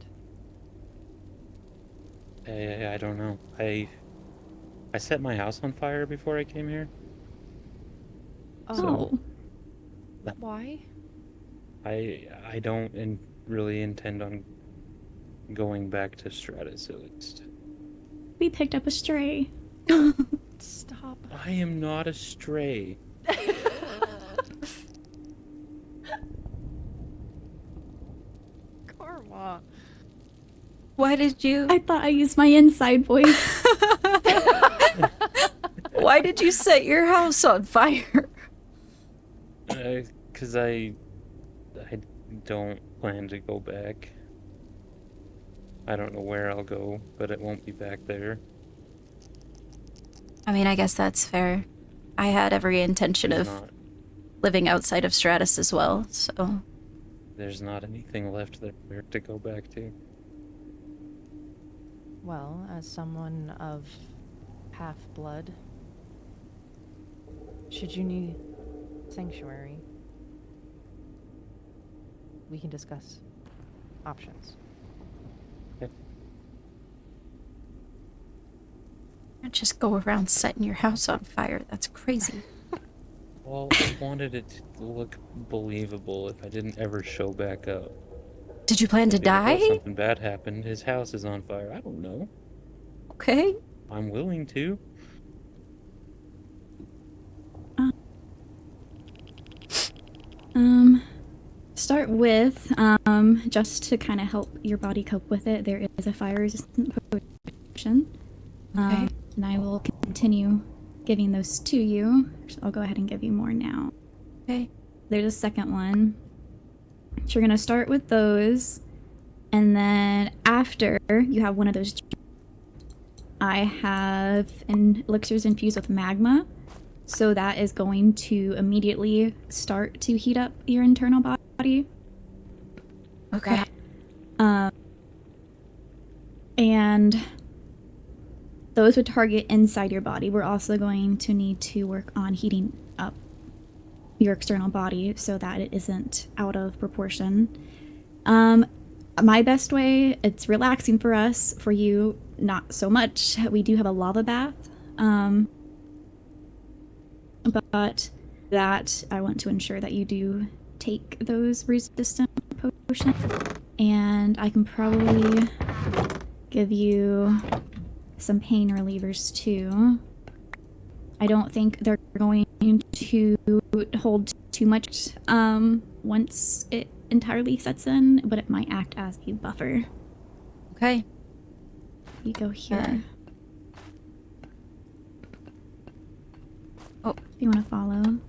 I don't know. I I set my house on fire before I came here. Oh. Why? I don't really intend on going back to Stratus, at least. We picked up a stray. Stop. I am not a stray. Karma. Why did you? I thought I used my inside voice. Why did you set your house on fire? Because I don't plan to go back. I don't know where I'll go, but it won't be back there. I mean, I guess that's fair. I had every intention There's of not, living outside of Stratus as well, so... there's not anything left there to go back to. Well, as someone of half-blood, should you need sanctuary, we can discuss options. Don't just go around setting your house on fire. That's crazy. Well, I wanted it to look believable if I didn't ever show back up. Did you plan to Maybe, well, die? something bad happened. His house is on fire. I don't know. Okay. I'm willing to. Start with, just to kind of help your body cope with it, there is a fire-resistant potion. Okay. And I will continue giving those to you. So I'll go ahead and give you more now. Okay. There's a second one. So you're going to start with those. And then after you have one of those, I have elixirs infused with magma. So that is going to immediately start to heat up your internal body. Okay. And those would target inside your body. We're also going to need to work on heating up your external body so that it isn't out of proportion. My best way, it's relaxing for us, for you, not so much. We do have a lava bath. But that I want to ensure that you do take those resistant potions. And I can probably give you some pain relievers too. I don't think they're going to hold too much once it entirely sets in, but it might act as a buffer. Okay. You go here. Oh, if you want to follow.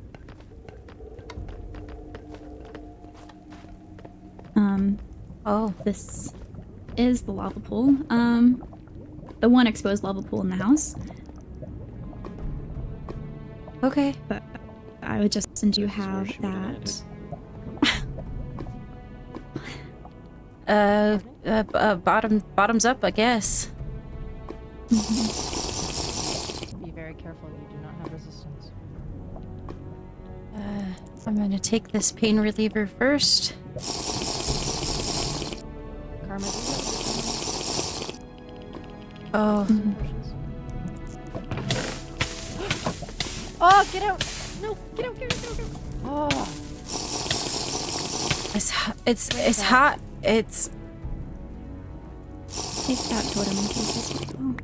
Oh. This is the lava pool. The one exposed lava pool in the house. Okay. But I would just, since you This is where have she would've that. Bottoms up, I guess. Be very careful, you do not have resistance. I'm gonna take this pain reliever first. Karma, do you have resistance? Oh. Potions. Oh, get out! No, get out, get out, get out, get out! Oh, It's hot. It's Take that totem in case as well.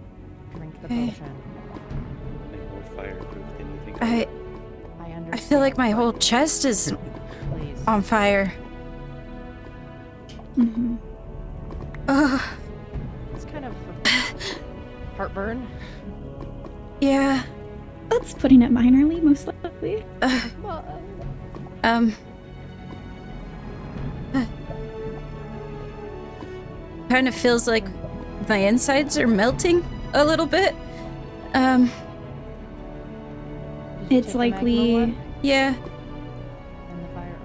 drink the Okay. potion. Like more fireproof than you think. I I I feel like my whole chest is Please. on fire. Mm-hmm. Ugh. It's kind of heartburn. Yeah. That's putting it minorly, most likely. Well, Kind of feels like my insides are melting a little bit. did you It's take the likely. magma one Yeah. and the fire.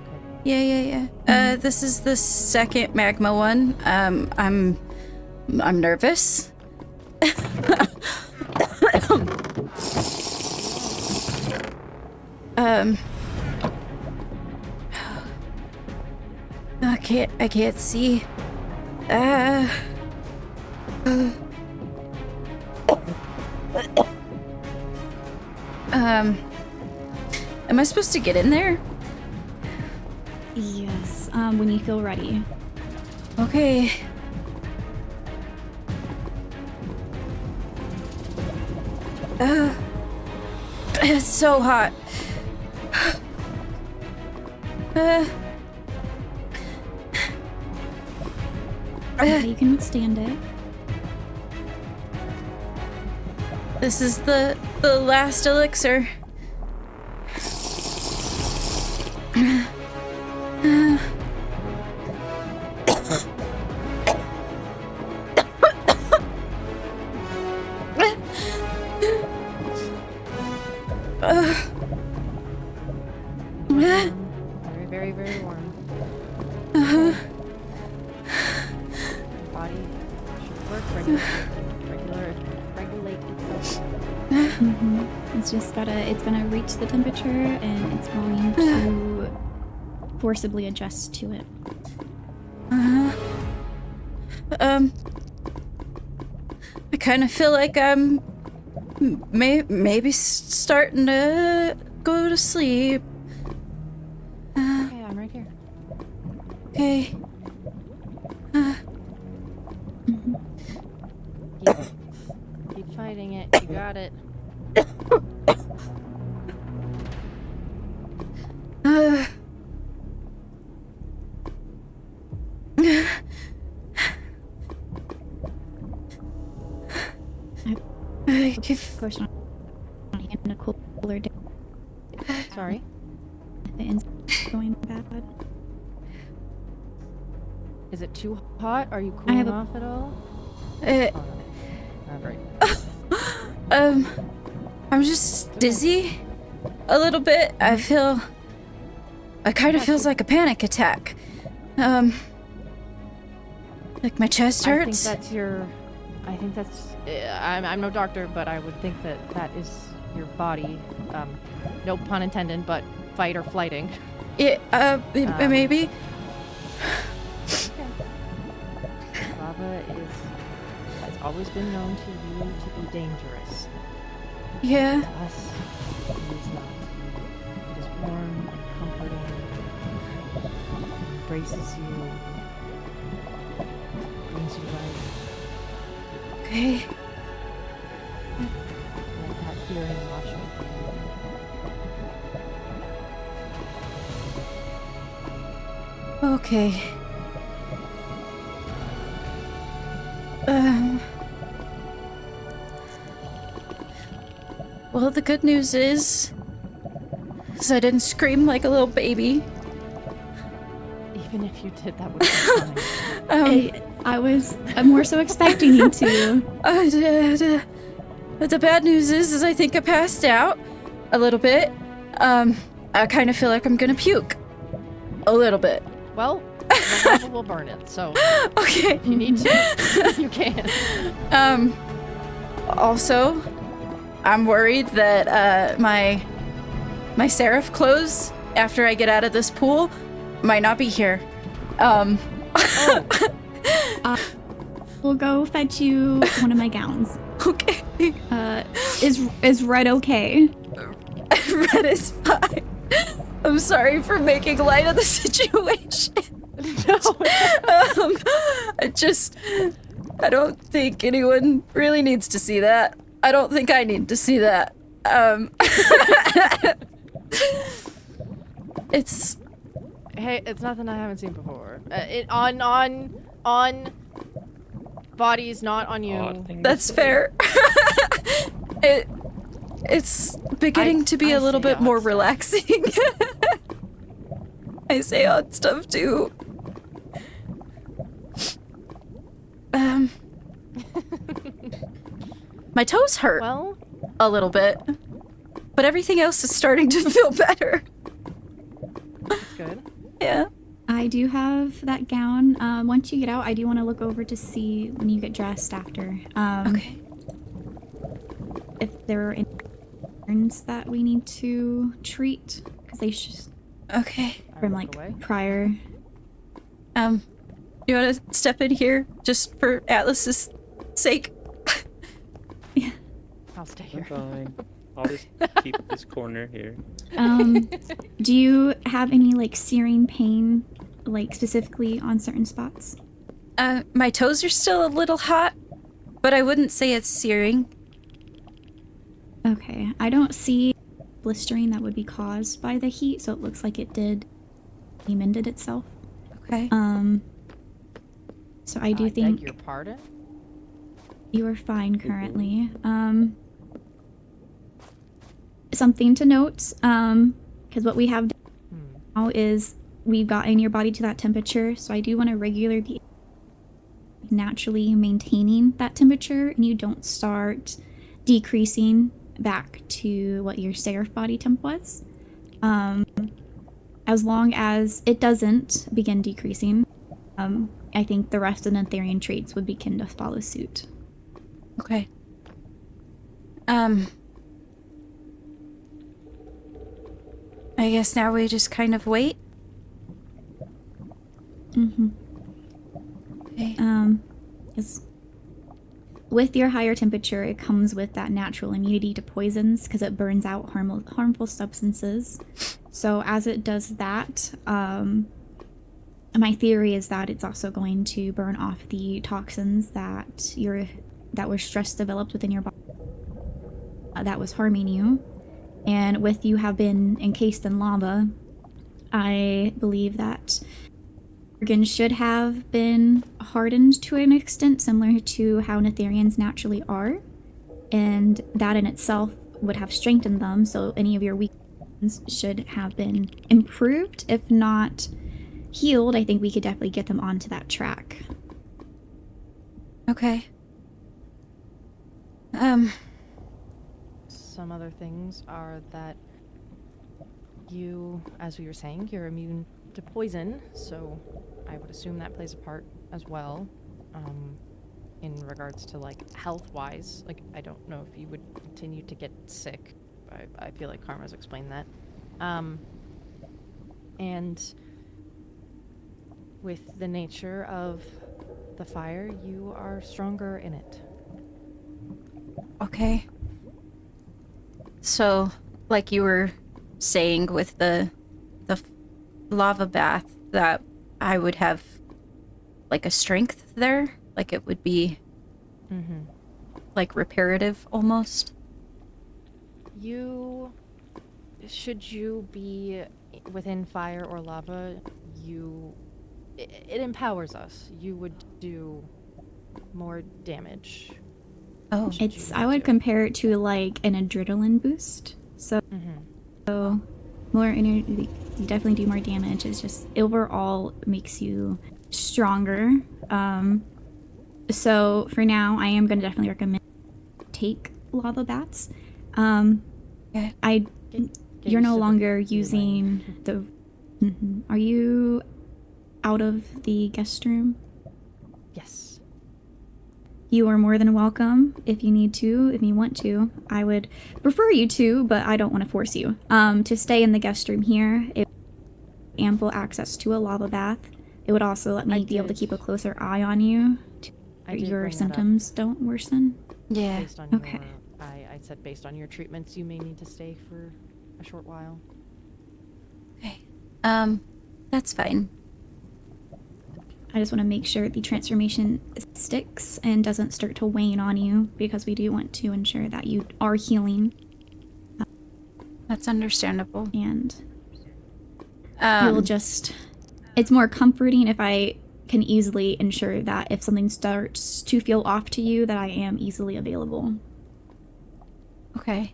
Okay. Yeah. This is the second magma one. I'm nervous. I can't see. Am I supposed to get in there? Yes, when you feel ready. Okay. It's so hot. Okay, you can withstand it. This is the last elixir. Very, very, very warm. Body should work regulate itself. It's just it's gonna reach the temperature and it's going to forcibly adjust to it. I kind of feel like I'm maybe starting to go to sleep. Okay, I'm right here. Okay. Keep fighting it. You got it. Of course, not in a cooler day. Sorry. The end's going bad. Is it too hot? Are you I cooling have a- off at all? Great. I'm just dizzy a little bit. It kind of feels like a panic attack. Like my chest hurts. I think that's I'm no doctor, but I would think that is your body. No pun intended, but fight or flighting. Yeah, maybe. Lava has always been known to you to be dangerous. Yeah. To us, it is not. It is warm and comforting. Embraces you. Brings you life. Okay. Let that feeling wash over you. Okay. Well, the good news is I didn't scream like a little baby. Even if you did, that would be fine. I'm more so expecting you to. The bad news is I think I passed out a little bit. I kind of feel like I'm gonna puke. A little bit. Well, the lava will burn it, so Okay. if you need to, you can. Also, I'm worried that my Seraph clothes after I get out of this pool might not be here. We'll go fetch you one of my gowns. Okay. Is red okay? Red is fine. I'm sorry for making light of the situation. No. I don't think anyone really needs to see that. I don't think I need to see that. It's Hey, it's nothing I haven't seen before. On bodies, not on you. that's fair. It's beginning to be a little say bit more odd stuff. relaxing. I say odd stuff too. My toes hurt Well, a little bit, but everything else is starting to feel better. that's good. Yeah. I do have that gown. Once you get out, I do want to look over to see when you get dressed after. Okay. If there are any concerns that we need to treat, because they should Okay. I from look like away. prior. You want to step in here just for Atlas's sake? I'll stay I'm here. fine. I'll just keep this corner here. Do you have any like searing pain, like specifically on certain spots? My toes are still a little hot, but I wouldn't say it's searing. Okay, I don't see blistering that would be caused by the heat, so it looks like it mended itself. Okay. So I do think beg your pardon? you are fine currently. Something to note, because what we have now is we've gotten your body to that temperature, so I do want to regularly be naturally maintaining that temperature, and you don't start decreasing back to what your seraph body temp was. As long as it doesn't begin decreasing, I think the rest of the Netherian traits would begin to follow suit. Okay. I guess now we just kind of wait. Mm-hmm. Okay. 'Cause with your higher temperature, it comes with that natural immunity to poisons because it burns out harmful substances. So as it does that, my theory is that it's also going to burn off the toxins that were stress developed within your body that was harming you. And with you have been encased in lava, I believe that organs should have been hardened to an extent similar to how Netherians naturally are, and that in itself would have strengthened them, so any of your weaknesses should have been improved, if not healed. I think we could definitely get them onto that track. Okay. Some other things are that you, as we were saying, you're immune to poison, so I would assume that plays a part as well. In regards to like health-wise, like I don't know if you would continue to get sick. I feel like Karma's explained that. And with the nature of the fire, you are stronger in it. Okay. So, like you were saying with the lava bath, that I would have like a strength there, like it would be like reparative almost. Should you be within fire or lava, it empowers us. You would do more damage. Oh, I would compare it to like an adrenaline boost. So more energy, you definitely do more damage. It's just overall makes you stronger. So for now, I am going to definitely recommend take lava baths. You're no longer using the. Are you out of the guest room? Yes. You are more than welcome if you need to, if you want to. I would prefer you to, but I don't want to force you. To stay in the guest room here, it ample access to a lava bath. It would also let me be able to keep a closer eye on you to your symptoms don't worsen. Yeah. Based on okay. I said based on your treatments, you may need to stay for a short while. Okay. That's fine. I just want to make sure the transformation sticks and doesn't start to wane on you, because we do want to ensure that you are healing. That's understandable. And you'll just... It's more comforting if I can easily ensure that if something starts to feel off to you, that I am easily available. Okay.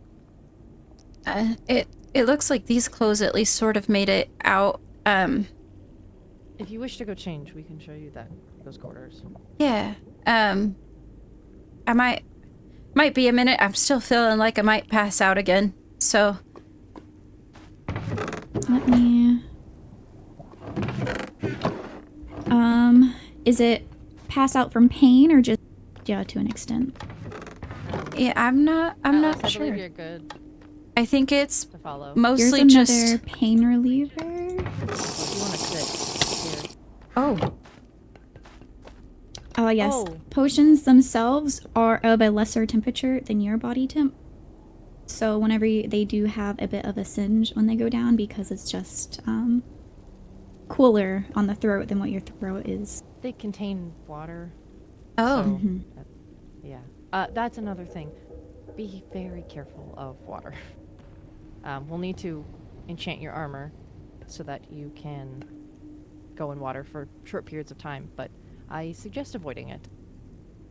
It looks like these clothes at least sort of made it out. If you wish to go change, we can show you those quarters. Yeah. I might be a minute. I'm still feeling like I might pass out again. So. Let me... Is it pass out from pain or just to an extent? Yeah, I'm not I sure. believe you're good I think it's to follow. mostly Here's just another pain reliever. If you want to sit here. Oh. Oh, yes. Oh. Potions themselves are of a lesser temperature than your body temp. So whenever they do have a bit of a singe when they go down because it's just cooler on the throat than what your throat is. They contain water. Oh. So, Mhm. yeah. That's another thing. Be very careful of water. We'll need to enchant your armor so that you can go in water for short periods of time, but I suggest avoiding it.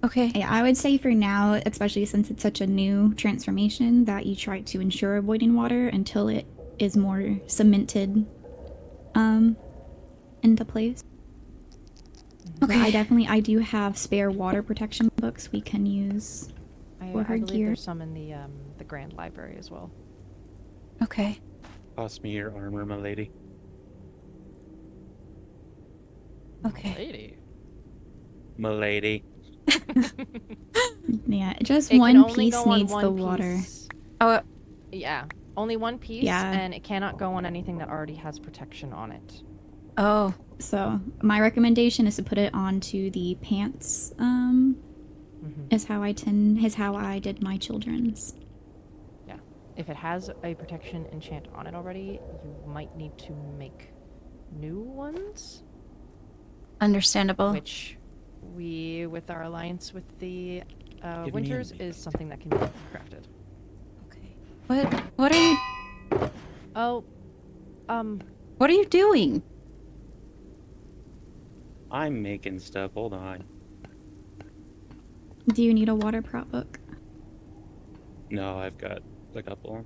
Okay. Yeah, I would say for now, especially since it's such a new transformation, that you try to ensure avoiding water until it is more cemented into place. But I do have spare water protection books we can use for her I believe gear. there's some in the Grand Library as well. Okay. Toss me your armor, my lady. Okay. Lady. My lady. Yeah, just It can one only piece go on needs one the water. piece. Oh, Yeah, only one piece, Yeah. and it cannot go on anything that already has protection on it. oh. So my recommendation is to put it onto the pants. Is how I did my children's. Yeah, if it has a protection enchant on it already, you might need to make new ones. Understandable. Which we, with our alliance with the me a Winters, minute. is something that can be crafted. Okay. What are you Oh, what are you doing? I'm making stuff. Hold on. Do you need a water prop book? No, I've got a couple.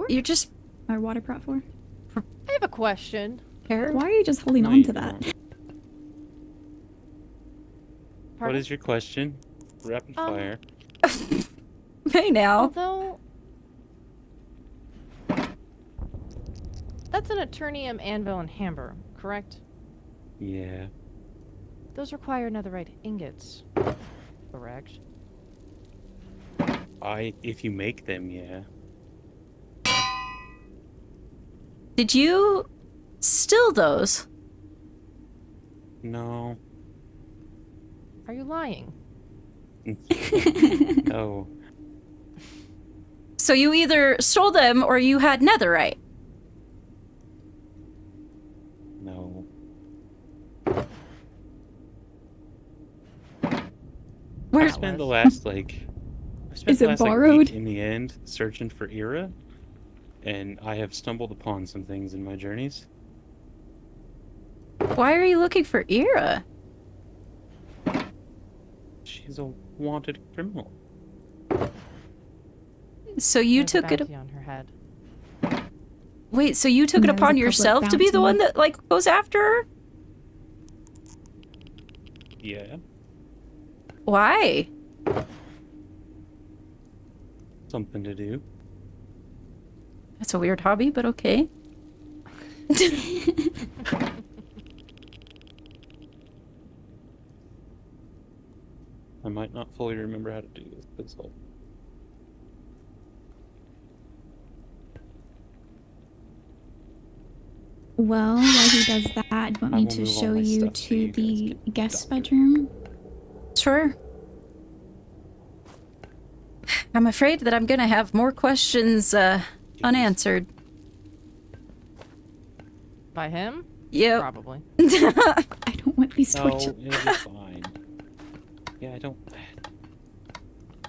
You're just Our water prop for? I have a question. here. Why are you just holding No, on you to that? don't. What Pardon? is your question? Rapid fire. Hey now. Although that's an Eternium, Anvil, and Hammer, correct? Yeah. Those require netherite ingots, correct? If you make them, yeah. Did you steal those? No. Are you lying? No. So you either stole them or you had netherite. No. Where I spent the last I spent Is the it last borrowed? week in the end searching for Era, and I have stumbled upon some things in my journeys. Why are you looking for Ira? She's a wanted criminal. So you There's a took it bounty on her head. Wait, so you took it There's a upon public yourself to be the one bounty. that like goes after her? Yeah. Why? Something to do. That's a weird hobby, but okay. I might not fully remember how to do this, but so. Well, while he does that, do you want I me will to move all show my you stuff so to you guys the can guest dock it. bedroom? Sure. I'm afraid that I'm gonna have more questions unanswered. By him? Yep. Probably. I don't want these No, torches. it'll be fine. Yeah, I don't.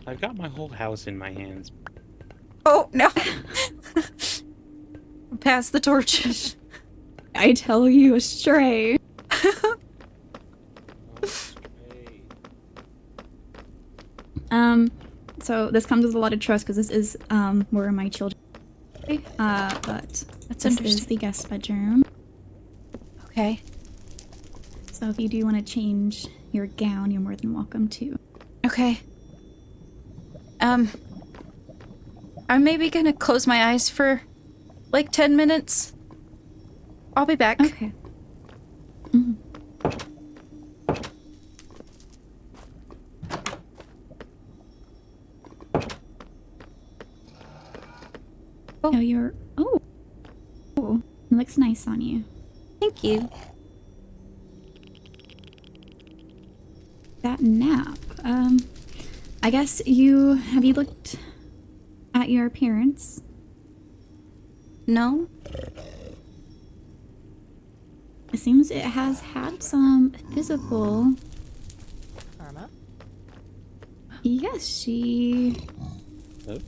I've got my whole house in my hands. Oh no. Pass the torches. I tell you, astray. So this comes with a lot of trust because this is where my children. But That's this interesting. is the guest bedroom. Okay. So if you do want to change your gown, you're more than welcome to. Okay. I'm maybe gonna close my eyes for like 10 minutes. I'll be back. Okay. Mhm. Oh. Oh, you're. Oh. Oh, it looks nice on you. Thank you. That nap. I guess have you looked at your appearance? No? It seems it has had some physical. Karma. Yes, she. Oh,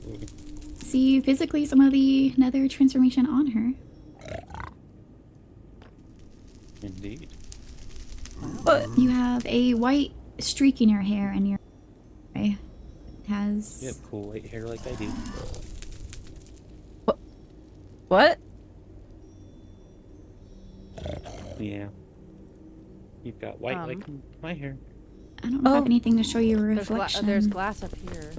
See physically some of the nether transformation on her. indeed. What? You have a white streak in your hair, and your eye has. You have cool white hair like I do. What? Yeah. You've got white like my hair. I don't have anything to show you a There's, reflection. there's glass up here.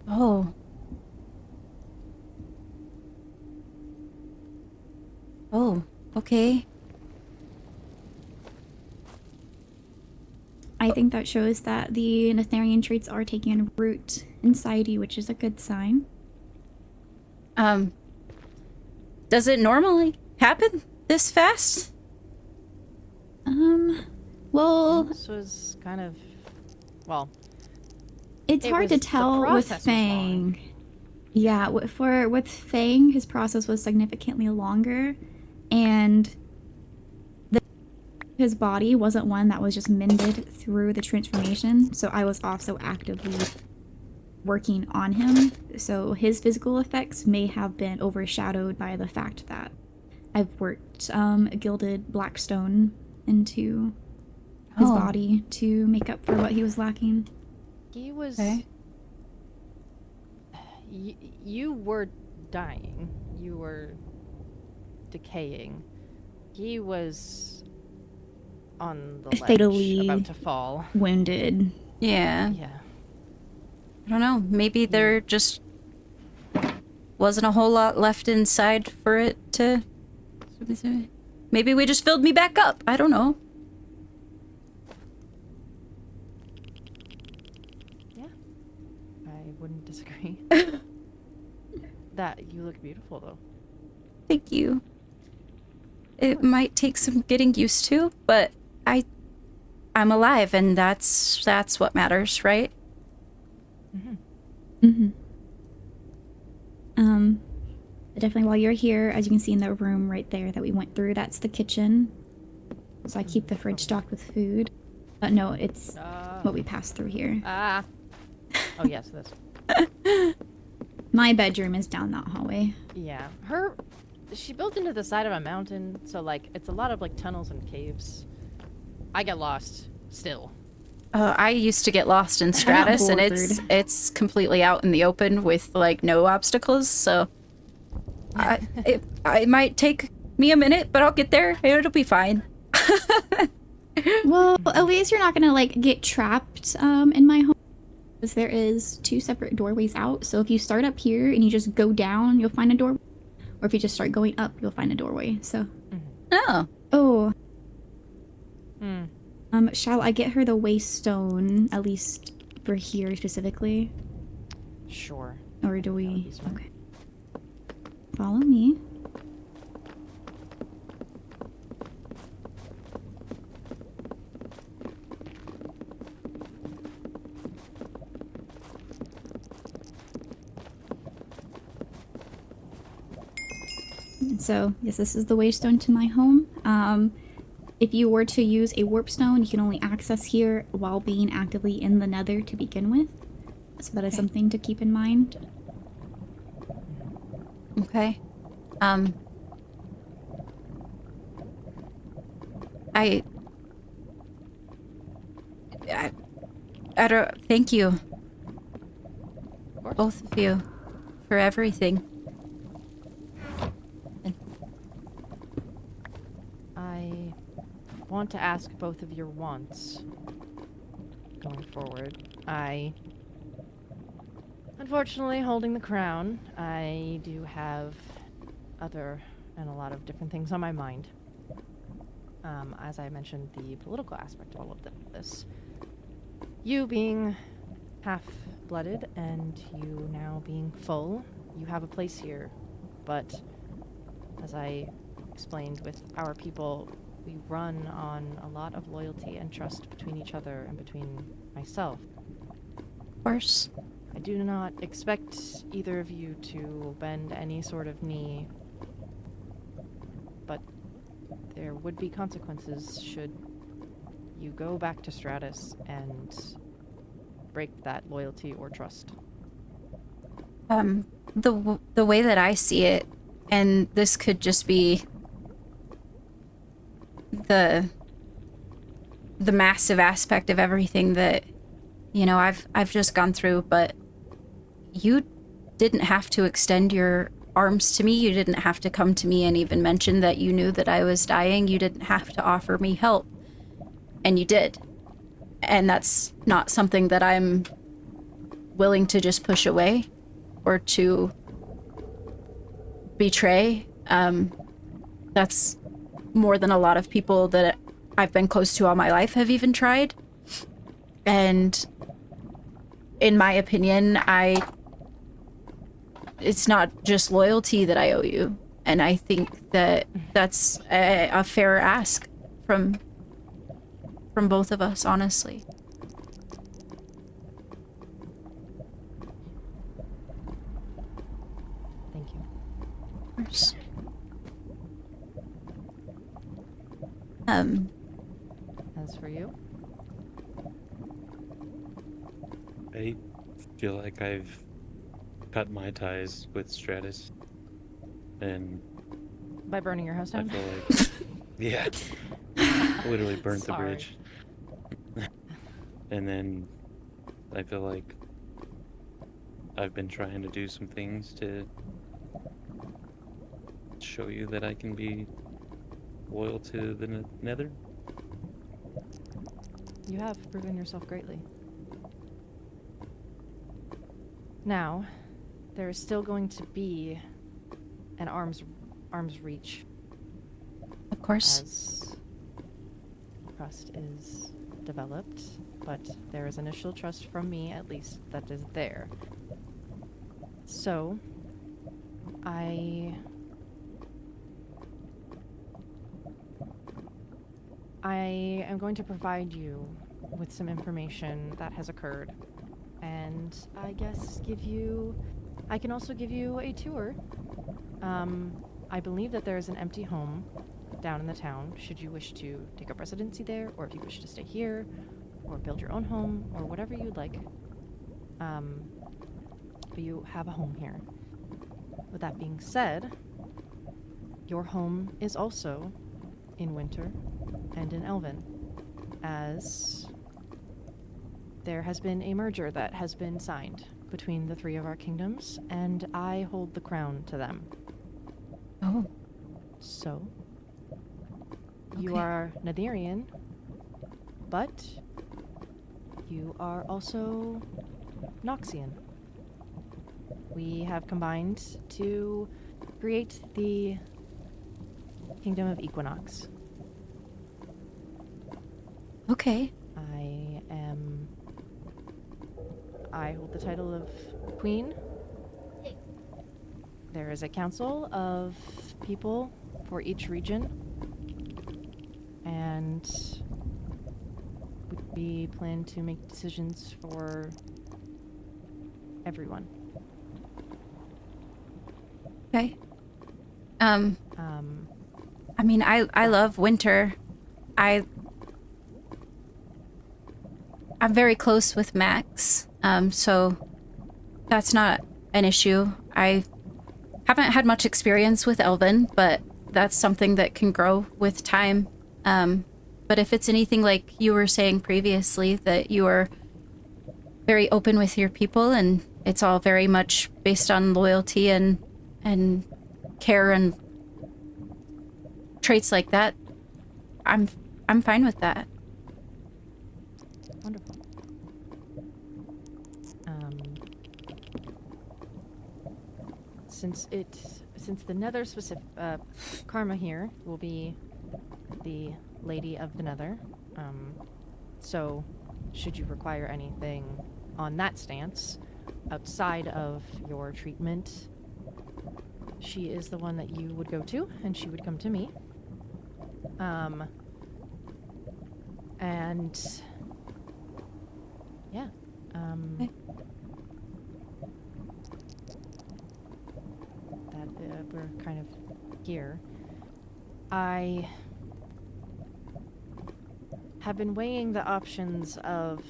Oh. Oh, okay. I think that shows that the Netherian traits are taking root inside you, which is a good sign. Does it normally happen this fast? Well, This was kind of, well, it's It hard to was- the tell with process was long. Fang. Yeah, with Fang, his process was significantly longer, and his body wasn't one that was just mended through the transformation. So I was also actively working on him. So his physical effects may have been overshadowed by the fact that I've worked gilded blackstone into his Oh. body to make up for what he was lacking. he was. Okay. You were dying. You were decaying. He was on the ledge, Fatally about to fall. Wounded. Yeah. Yeah. I don't know. Maybe there just wasn't a whole lot left inside for it to... Maybe we just filled me back up. I don't know. Yeah. I wouldn't disagree. That you look beautiful though. Thank you. It might take some getting used to, but I'm alive, and that's what matters, right? Mm-hmm. Definitely while you're here, as you can see in the room right there that we went through, that's the kitchen. So I keep the fridge stocked with food. But no, it's what we passed through here. Ah. Oh yes, this. My bedroom is down that hallway. Yeah. She built into the side of a mountain, so like it's a lot of like tunnels and caves. I get lost still. I used to get lost in Stratus, and it's completely out in the open with like no obstacles. So it might take me a minute, but I'll get there. It'll be fine. Well, at least you're not gonna like get trapped in my home, because there is 2 separate doorways out. So if you start up here and you just go down, you'll find a door. Or if you just start going up, you'll find a doorway. So Oh. Shall I get her the waystone, at least for here specifically? Sure. Or do That would we... be smart. Okay. Follow me. So, yes, this is the waystone to my home. If you were to use a warp stone, you can only access here while being actively in the nether to begin with. So that is something to keep in mind. Okay. I don't... Thank you. Both of you. For everything. I want to ask both of your wants going forward. Unfortunately, holding the crown, I do have other and a lot of different things on my mind. As I mentioned, the political aspect of all of this. You being half-blooded and you now being full, you have a place here but as I explained with our people, we run on a lot of loyalty and trust between each other and between myself. Of course. I do not expect either of you to bend any sort of knee, but there would be consequences should you go back to Stratus and break that loyalty or trust. The way that I see it, and this could just be the massive aspect of everything that, you know, I've just gone through, but you didn't have to extend your arms to me. You didn't have to come to me and even mention that you knew that I was dying. You didn't have to offer me help. And you did. And that's not something that I'm willing to just push away or to betray. That's more than a lot of people that I've been close to all my life have even tried. And in my opinion, it's not just loyalty that I owe you. And I think that that's a fair ask from both of us, honestly. Thank you. Of course. As for you? I feel like I've cut my ties with Stratus, and By burning your house I down? feel like, yeah, literally burnt the Sorry. bridge. And then I feel like I've been trying to do some things to show you that I can be loyal to the Nether. You have proven yourself greatly. Now, there is still going to be an arm's reach Of course. as trust is developed, but there is initial trust from me, at least, that is there. So, I am going to provide you with some information that has occurred, and I guess I can also give you a tour. I believe that there is an empty home down in the town, should you wish to take up residency there, or if you wish to stay here, or build your own home, or whatever you'd like. But you have a home here. With that being said, your home is also in Winter and in Elven, as there has been a merger that has been signed between the three of our kingdoms, and I hold the crown to them. Oh, So, you Okay. are Netherian, but you are also Noxian. We have combined to create the Kingdom of Equinox. okay. I hold the title of Queen. There is a council of people for each region, and we plan to make decisions for everyone. Okay. I mean, I love Winter. I'm very close with Max, so that's not an issue. I haven't had much experience with Elven, but that's something that can grow with time. But if it's anything like you were saying previously, that you are very open with your people and it's all very much based on loyalty and care and traits like that, I'm fine with that. Wonderful. Since the Nether specific Karma here will be the Lady of the Nether, so should you require anything on that stance outside of your treatment, she is the one that you would go to, and she would come to me. And yeah, Okay. that we're kind of here. I have been weighing the options of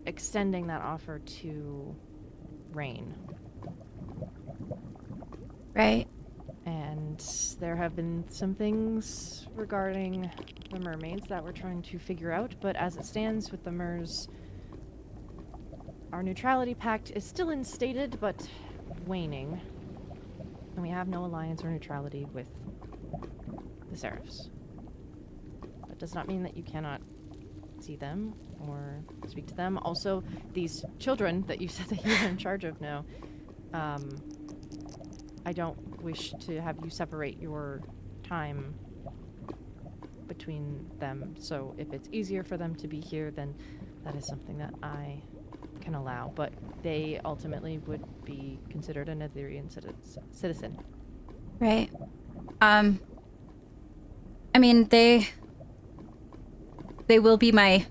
extending that offer to Rayne. Right. And there have been some things regarding the mermaids that we're trying to figure out, but as it stands with the Mers, our neutrality pact is still instated, but waning. And we have no alliance or neutrality with the Cirrus. That does not mean that you cannot see them or speak to them. Also, these children that you said that you were in charge of now, I don't wish to have you separate your time between them. So if it's easier for them to be here, then that is something that I can allow. But they ultimately would be considered an Aetherian citizen. Right. I mean, they will be my,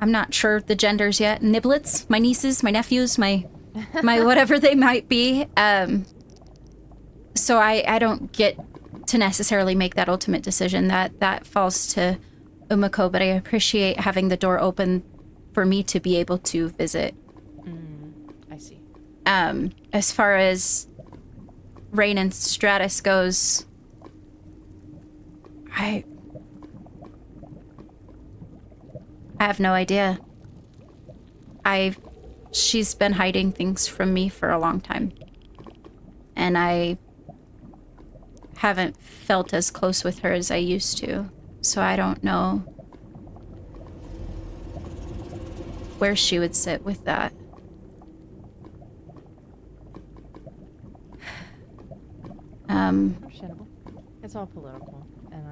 I'm not sure the genders yet. Niblets, my nieces, my nephews, my whatever they might be. So I don't get to necessarily make that ultimate decision. That falls to Umiko, but I appreciate having the door open for me to be able to visit. I see. As far as Rayne and Stratus goes, I have no idea. She's been hiding things from me for a long time. And I haven't felt as close with her as I used to. So I don't know where she would sit with that. Understandable. It's all political, and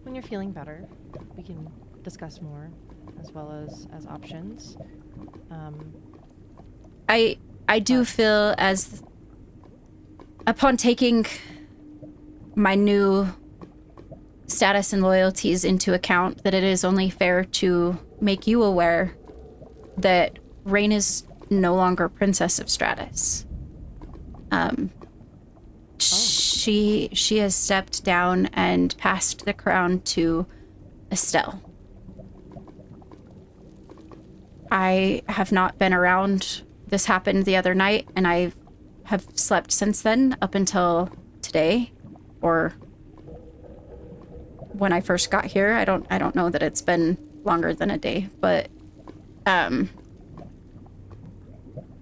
when you're feeling better, we can discuss more, as well as options. I do feel as upon taking my new status and loyalties into account that it is only fair to make you aware that Rayne is no longer Princess of Stratus. She has stepped down and passed the crown to Estelle. I have not been around. This happened the other night, and I have slept since then up until today, or when I first got here. I don't know that it's been longer than a day, but I'm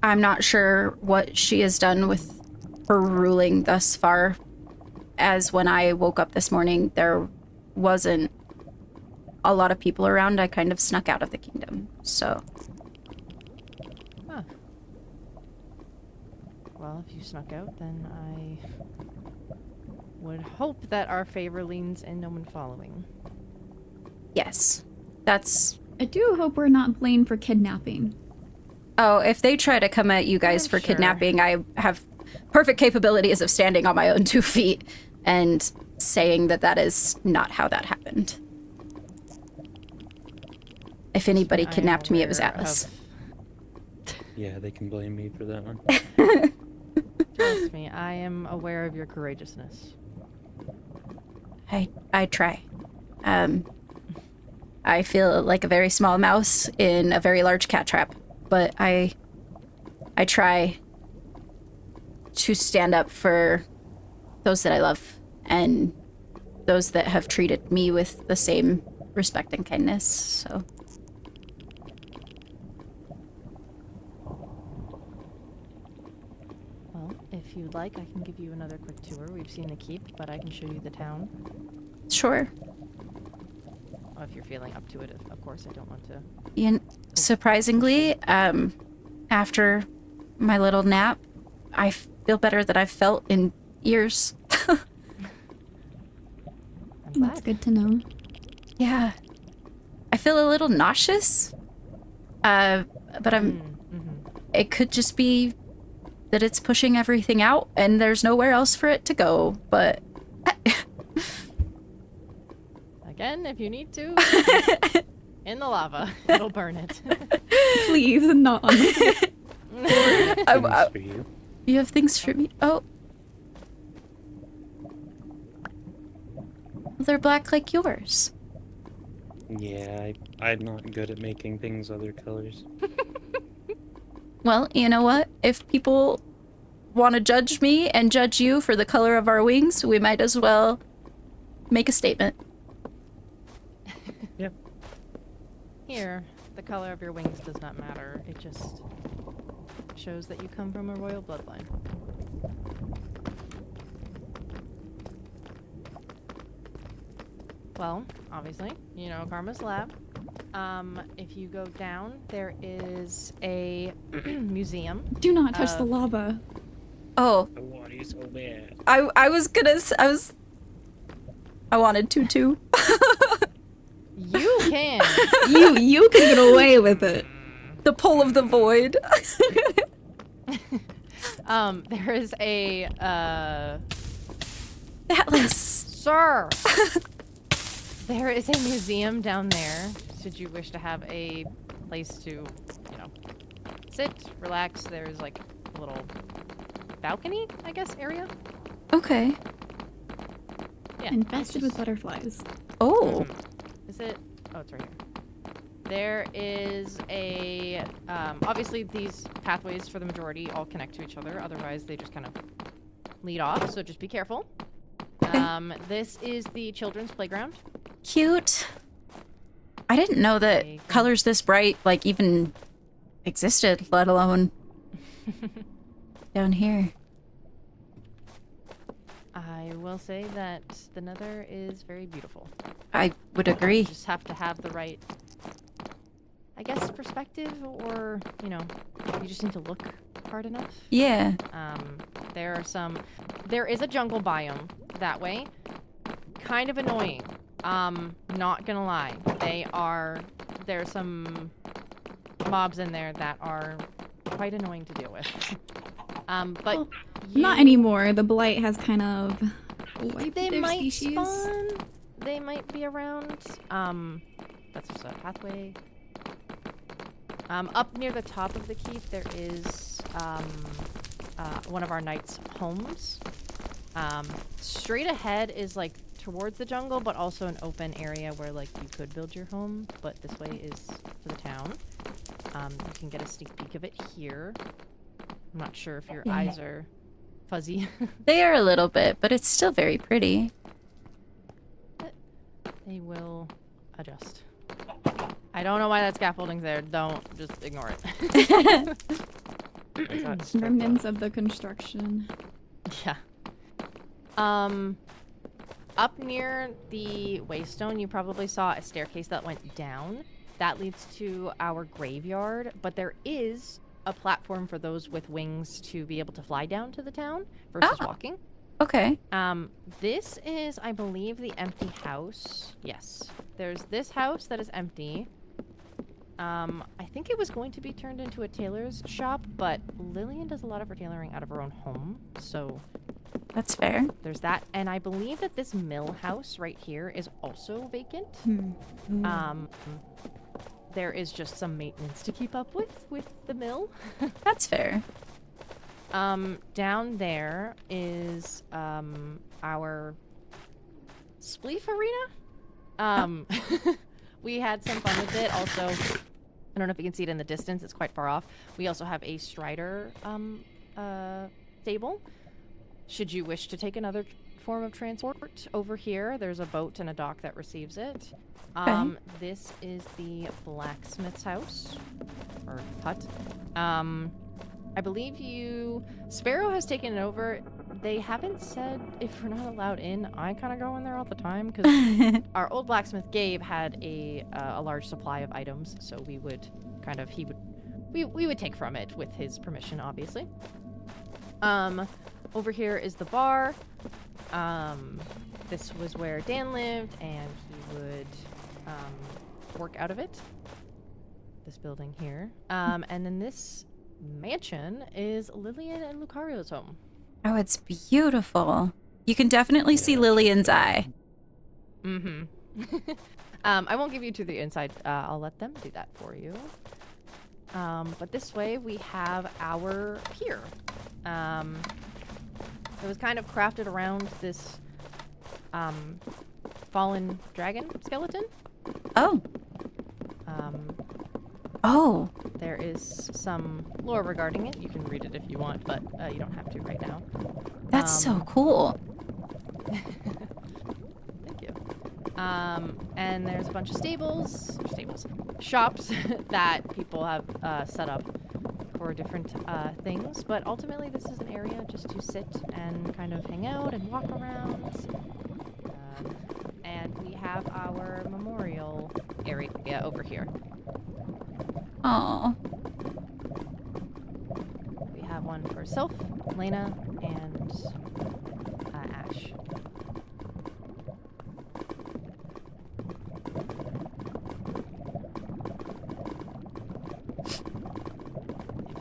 not sure what she has done with her ruling thus far. As when I woke up this morning, there wasn't a lot of people around. I kind of snuck out of the kingdom, so. Huh. Well, if you snuck out, then I would hope that our favor leans in no one following. Yes, that's... I do hope we're not blamed for kidnapping. Oh, if they try to come at you guys for Sure. kidnapping, I have perfect capabilities of standing on my own 2 feet and saying that is not how that happened. If anybody I am kidnapped me, it was aware Atlas. Yeah, they can blame me for that one. Trust me, I am aware of your courageousness. I try. I feel like a very small mouse in a very large cat trap, but I try to stand up for those that I love and those that have treated me with the same respect and kindness, so. Well, if you'd like, I can give you another quick tour. We've seen the keep, but I can show you the town. Sure. Well, if you're feeling up to it, of course. I don't want to. Surprisingly, after my little nap, I feel better than I've felt in years. I'm glad. That's good to know. Yeah. I feel a little nauseous. But I'm... Mm-hmm. It could just be that it's pushing everything out and there's nowhere else for it to go, but... Again, if you need to, in the lava, it'll burn it. Please, not on the Things for you. You have things for me? Oh. They're black like yours. Yeah, I'm not good at making things other colors. Well, you know what? If people want to judge me and judge you for the color of our wings, we might as well make a statement. Yep. Here, the color of your wings does not matter. It just shows that you come from a royal bloodline. Well, obviously, you know Karma's lab. If you go down, there is a museum. Do not touch the lava. Oh, I want you so bad. I was gonna... I wanted to too. You can. You can get away with it. The pull of the void. There is a Atlas. Sir! There is a museum down there, should you wish to have a place to, you know, sit, relax. There's like a little balcony, I guess, area. Okay. Yeah. Infested with butterflies. Oh. Is it? Oh, it's right here. There is a, obviously these pathways for the majority all connect to each other, otherwise they just kind of lead off, so just be careful. Okay. This is the children's playground. Cute. I didn't know that colors this bright, like, even existed, let alone down here. I will say that the Nether is very beautiful. I would agree. You just have to have the right, I guess, perspective, or, you know, you just need to look hard enough. Yeah. There is a jungle biome that way. Kind of annoying. Not gonna lie. There's some mobs in there that are quite annoying to deal with. But Well, not anymore. The blight has kind of wiped they their might species. spawn. They might be around. That's just a pathway. Up near the top of the keep, there is one of our knights' homes. Straight ahead is like towards the jungle, but also an open area where like you could build your home. But this way is to the town. You can get a sneak peek of it here. I'm not sure if your eyes are fuzzy. They are a little bit, but it's still very pretty. They will adjust. I don't know why that scaffolding's there. Don't just ignore it. I got stuck Remnants on- of the construction. Yeah. Up near the waystone, you probably saw a staircase that went down. That leads to our graveyard, but there is a platform for those with wings to be able to fly down to the town versus walking. Okay. This is, I believe, the empty house. Yes. There's this house that is empty. I think it was going to be turned into a tailor's shop, but Lillian does a lot of her tailoring out of her own home, so That's fair. there's that. And I believe that this mill house right here is also vacant. There is just some maintenance to keep up with the mill. That's fair. Down there is our spleef arena. We had some fun with it. Also, I don't know if you can see it in the distance. It's quite far off. We also have a strider stable. Should you wish to take another form of transport over here, there's a boat and a dock that receives it. This is the blacksmith's house or hut. I believe Sparrow has taken it over. They haven't said if we're not allowed in. I kind of go in there all the time because our old blacksmith Gabe had a large supply of items, so we would we would take from it with his permission, obviously. Over here is the bar. This was where Dan lived, and he would work out of it. This building here. And then mansion is Lillian and Lucario's home. Oh, it's beautiful. You can definitely see Yeah, Lillian's check that eye. Mm-hmm. I won't give you to the inside. I'll let them do that for you. But this way we have our pier. It was kind of crafted around this fallen dragon skeleton. Oh. Oh. There is some lore regarding it. You can read it if you want, but you don't have to right now. That's so cool. Thank you. And there's a bunch of shops that people have set up for different things. But ultimately, this is an area just to sit and kind of hang out and walk around. And we have our memorial area over here. Oh. We have one for Sylph, Lena, and Ash.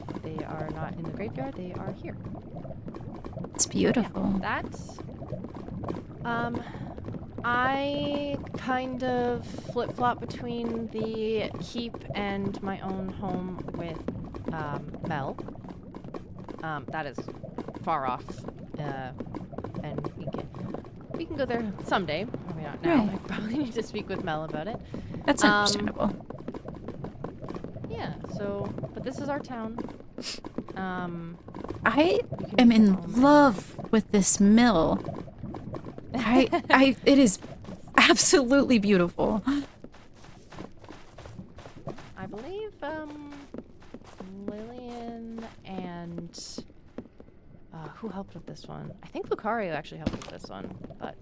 If they are not in the graveyard, they are here. It's beautiful. Yeah, that's... I kind of flip-flop between the keep and my own home with Mel. That is far off, and we can go there someday. Maybe not now. Right. I probably need to speak with Mel about it. That's understandable. Yeah. So, but this is our town. I you can am make your in own love with this mill. It is absolutely beautiful. I believe Lillian and who helped with this one? I think Lucario actually helped with this one, but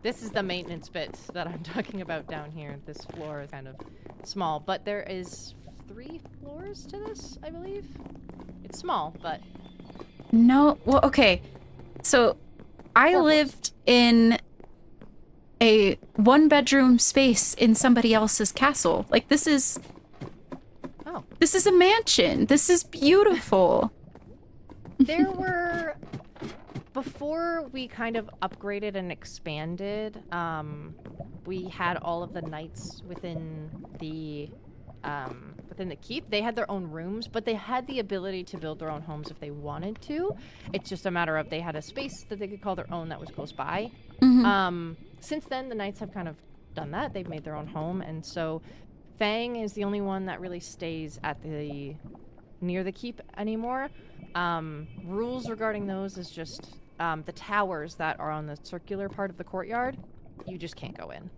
this is the maintenance bit that I'm talking about down here. This floor is kind of small, but there is 3 floors to this, I believe. It's small, but No, well, okay. So I 4 floors. lived in a 1-bedroom space in somebody else's castle. Like this is a mansion. This is beautiful. There were, before we kind of upgraded and expanded, we had all of the knights within the keep. They had their own rooms, but they had the ability to build their own homes if they wanted to. It's just a matter of they had a space that they could call their own that was close by. Mhm. Since then, the knights have kind of done that. They've made their own home, and so Fang is the only one that really stays at near the keep anymore. Rules regarding those is just the towers that are on the circular part of the courtyard, you just can't go in.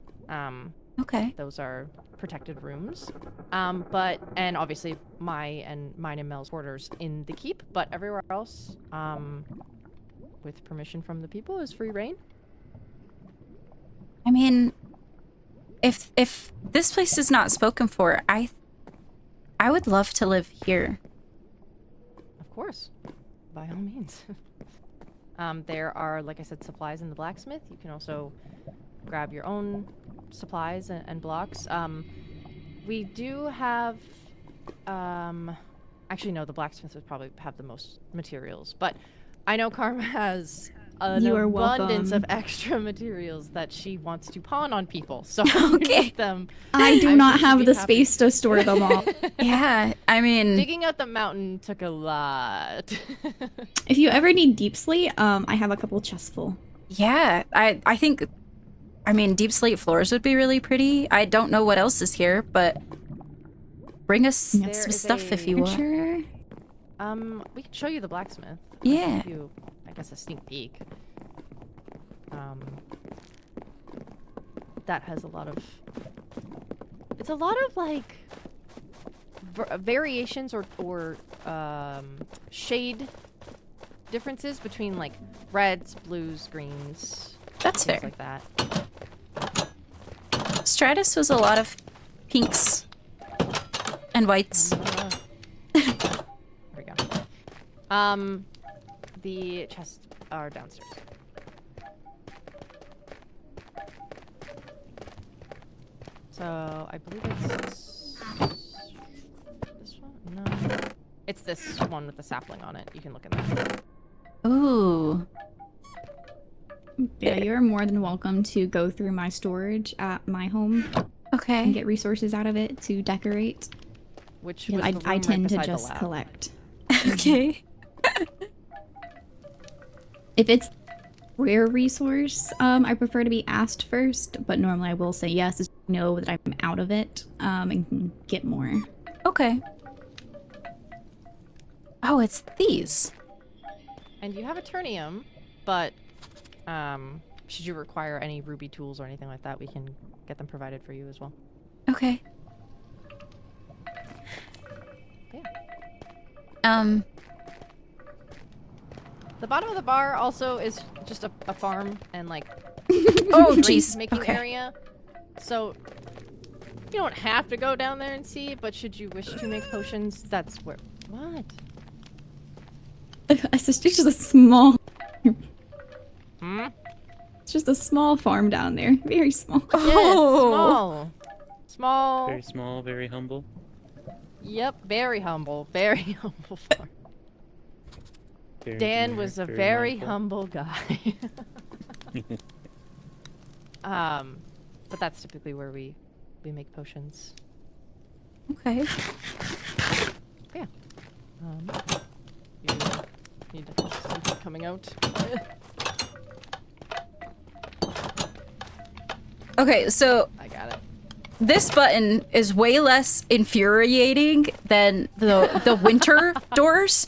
Okay. Those are protected rooms. And obviously mine and Mel's quarters in the keep, but everywhere else, with permission from the people, is free reign. I mean, if this place is not spoken for, I would love to live here. Of course, by all means. There are, like I said, supplies in the blacksmith. You can also grab your own supplies and blocks. We do have, actually no, the blacksmith would probably have the most materials, but I know Karma has an You are abundance welcome. of extra materials that she wants to pawn on people. So Okay. get them. I do I'm not sure she'd have be the happy. space to store them all. Yeah, I mean, Digging out the mountain took a lot. If you ever need deep slate, I have a couple chests full. yeah, I think, I mean, deep slate floors would be really pretty. I don't know what else is here, but bring us There some is stuff if you want. Sure. We can show you the blacksmith. Yeah. Give you, I guess, a sneak peek. That has a lot of... It's a lot of, like, variations or shade differences between, like, reds, blues, greens, That's things fair. like that. Stratus was a lot of pinks and whites. There we go. The chests are downstairs. So I believe it's this one. No. It's this one with the sapling on it. You can look at that. Ooh. Yeah, you're more than welcome to go through my storage at my home and Okay. get resources out of it to decorate. Which Yeah, was the room I right tend to beside the just lab. collect. Okay. If it's rare resource, I prefer to be asked first, but normally I will say yes as I know that I'm out of it and can get more. Okay. Oh, it's these. And you have a turnium, but should you require any ruby tools or anything like that, we can get them provided for you as well. Okay. Yeah. The bottom of the bar also is just a farm and like Oh, drink jeez. making Okay. area. So you don't have to go down there and see, but should you wish to make potions, that's where. What? It's just a small. Hmm? It's just a small farm down there. Very small. Yes, Oh. small. Small. Very small, very humble. Yep, very humble. Very humble farm. Very Dan generic, was a very mindful. humble guy. But that's typically where we make potions. Okay. Yeah. You need something coming out. Okay, so I got it. this button is way less infuriating than the winter doors.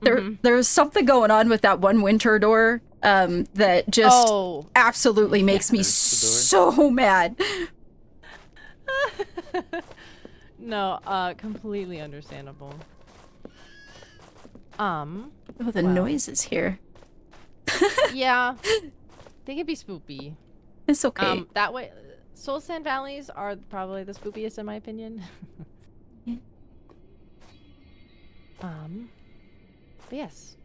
There's something going on with that one winter door that just Oh. absolutely makes me That's the door. so mad. No, completely understandable. Oh, the Wow. noises here. Yeah. They can be spoopy. It's okay. That way, Soul Sand Valleys are probably the spoopiest in my opinion. Yeah. But yes.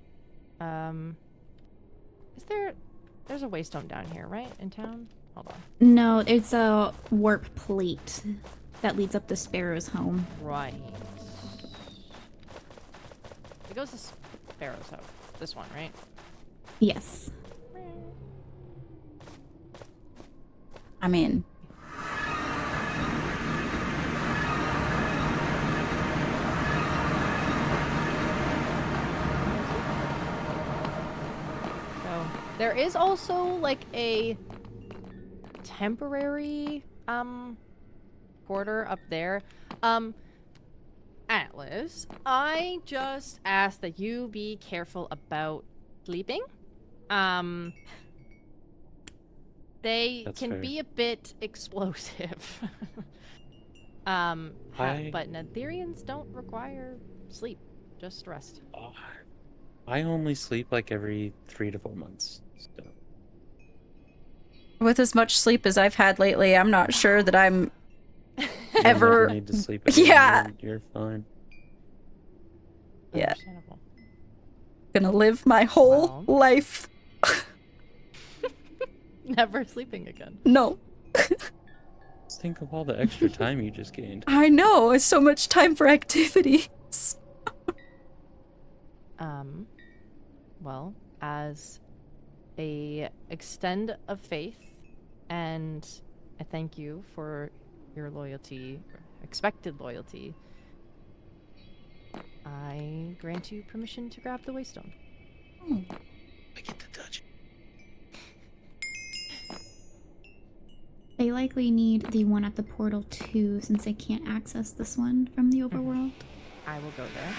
There's a waystone down here, right? In town? Hold on. No, it's a warp plate that leads up to Sparrow's home. Right. It goes to Sparrow's house. This one, right? Yes. I mean, So there is also like a temporary quarter up there. Atlas, I just ask that you be careful about sleeping. They That's can fair. be a bit explosive. I- But Netherians don't require sleep, just rest. Oh, I only sleep like every 3 to 4 months. So. with as much sleep as I've had lately, I'm not sure that I'm You don't Ever- ever need to sleep again. Yeah. You're fine. Yeah. Understandable. gonna live my whole Well. life. Never sleeping again. No. Just think of all the extra time you just gained. I know, it's so much time for activities. Well, as a extend of faith, and I thank you for your loyalty, expected loyalty, I grant you permission to grab the waystone. I get to touch it. They likely need the one at the portal too, since they can't access this one from the overworld. I will go there.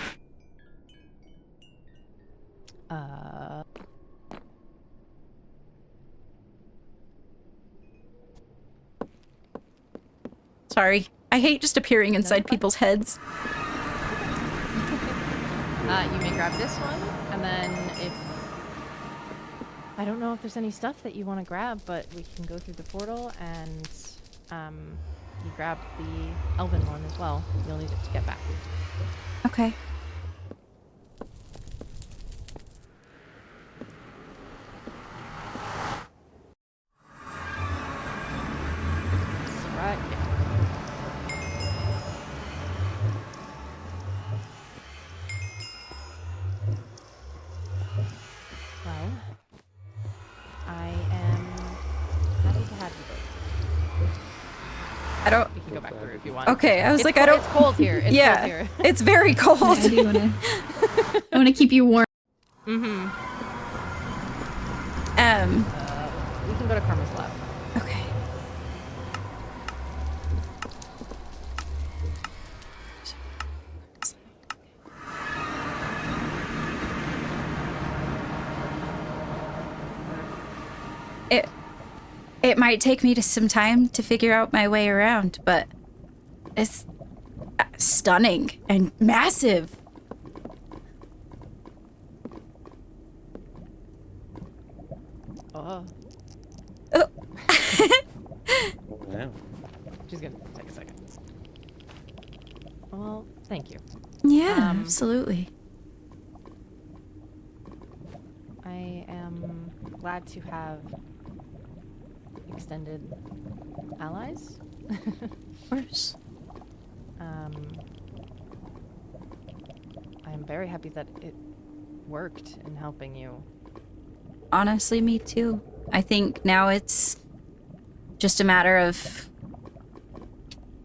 Sorry. I hate just appearing inside fine. people's heads. You may grab this one, and then if... I don't know if there's any stuff that you want to grab, but we can go through the portal, and you grab the elven one as well. You'll need it to get back. Okay. Right. I don't. We can go back through if you want. Okay, I was It's like, co- I don't. It's cold here. It's yeah, cold here. it's very cold. I do want to keep you warm. Mm-hmm. We can go to Karma's lab. Okay. It might take me some time to figure out my way around, but it's stunning and massive. Oh. Oh. Wow. She's gonna take a second. Well, thank you. Yeah, absolutely. I am glad to have extended allies. Of course. I'm very happy that it worked in helping you. Honestly, me too. I think now it's just a matter of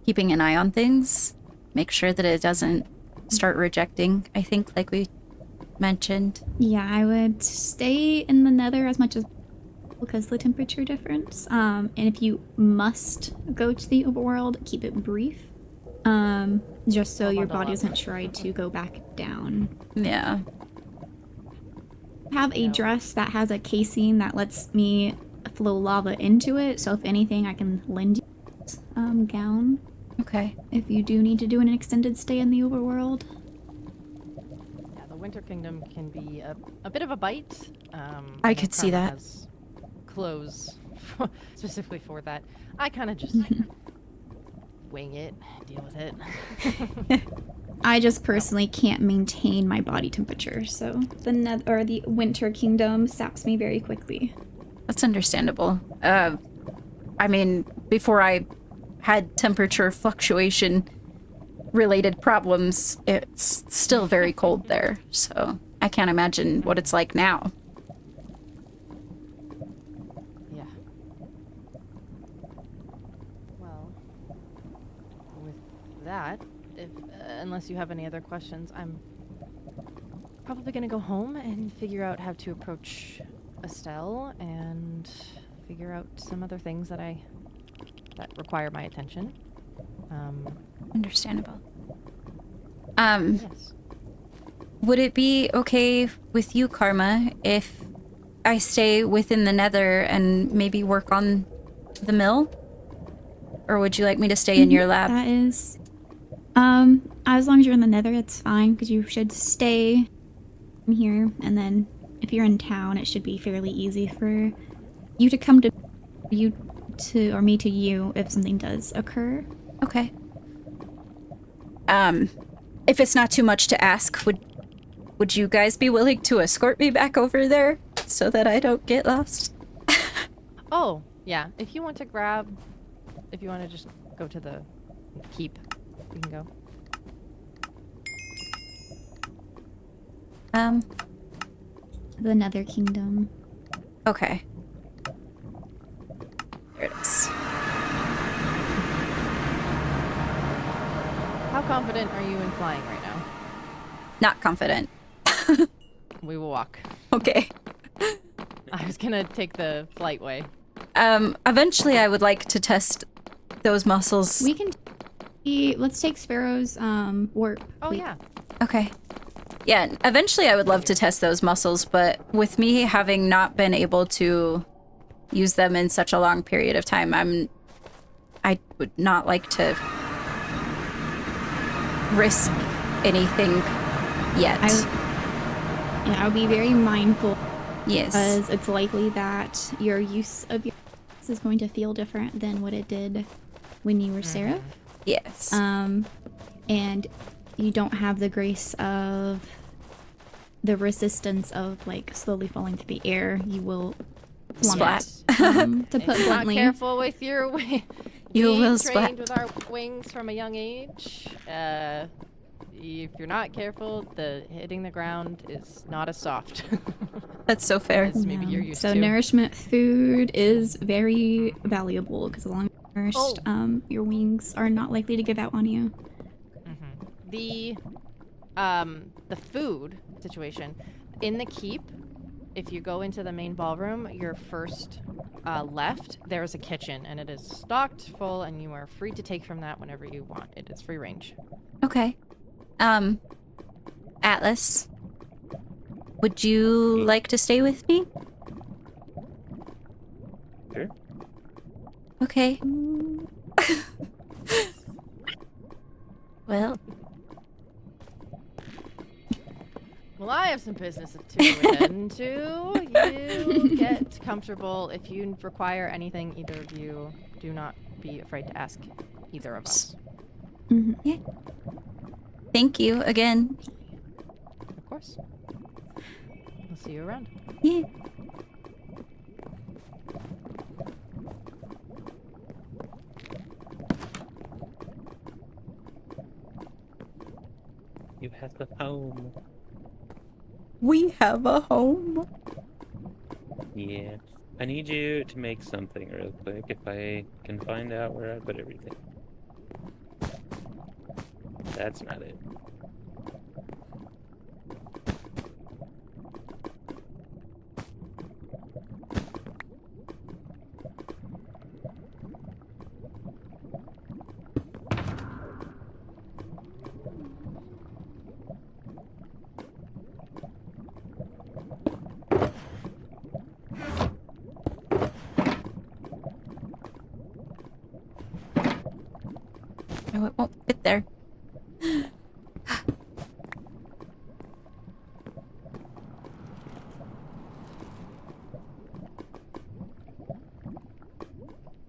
keeping an eye on things, make sure that it doesn't start rejecting, I think, like we mentioned. Yeah, I would stay in the nether as much as because of the temperature difference. And if you must go to the overworld, keep it brief. Just so your body doesn't try to go back down. Yeah. Have a dress that has a casing that lets me flow lava into it, so if anything, I can lend you this gown. Okay. If you do need to do an extended stay in the overworld. Yeah, the Winter Kingdom can be a bit of a bite. I know could see Karma that. has clothes specifically for that. I kind of just wing it, deal with it. I just personally can't maintain my body temperature, so the Winter Kingdom saps me very quickly. That's understandable. I mean, before I had temperature fluctuation related problems, it's still very cold there, so I can't imagine what it's like now. Yeah. Well, with that, if unless you have any other questions, I'm probably gonna go home and figure out how to approach Estelle and figure out some other things that require my attention. Understandable. Yes. Would it be okay with you, Karma, if I stay within the nether and maybe work on the mill? Or would you like me to stay in your lab? That is... as long as you're in the nether, it's fine, because you should stay in here, and then if you're in town, it should be fairly easy for you to come to or me to you if something does occur. Okay. If it's not too much to ask, would you guys be willing to escort me back over there so that I don't get lost? Oh, yeah. If you want to just go to the keep, you can go. The Nether Kingdom. Okay. There it is. How confident are you in flying right now? Not confident. We will walk. Okay. I was gonna take the flight way. Eventually I would like to test those muscles. We can... let's take Sparrow's, warp. Oh, yeah. Okay. Yeah, eventually I would love to test those muscles, but with me having not been able to use them in such a long period of time, I would not like to risk anything yet. I would be very mindful. Yes. Because it's likely that your use of your is going to feel different than what it did when you were Seraph. Yes. And you don't have the grace of the resistance of like slowly falling through the air. You will plummet. Splat. To put If you're not bluntly. careful with your wing. You Being will trained splat. with our wings from a young age. If you're not careful, hitting the ground is not as soft. That's so fair. as maybe you're used So to. nourishment food is very valuable because as long as First, your wings are not likely to give out on you. The food situation in the keep. If you go into the main ballroom, your first left, there's a kitchen, and it is stocked full, and you are free to take from that whenever you want. It is free range. Okay. Atlas, would you like to stay with me? Sure. Okay. Well, Well, I have some business to attend to. You get comfortable. If you require anything, either of you, do not be afraid to ask either of us. yeah. Thank you again. Of course. I'll see you around. Yeah. You have a home. We have a home. Yeah. I need you to make something real quick if I can find out where I put everything. That's not it. No, it won't fit there.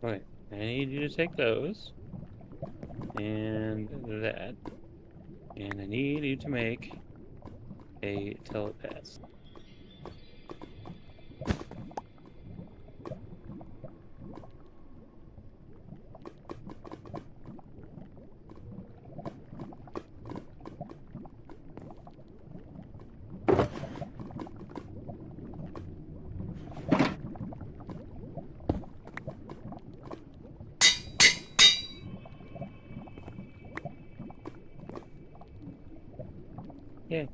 Okay. I need you to take those. And that. And I need you to make a telepath. Yeah.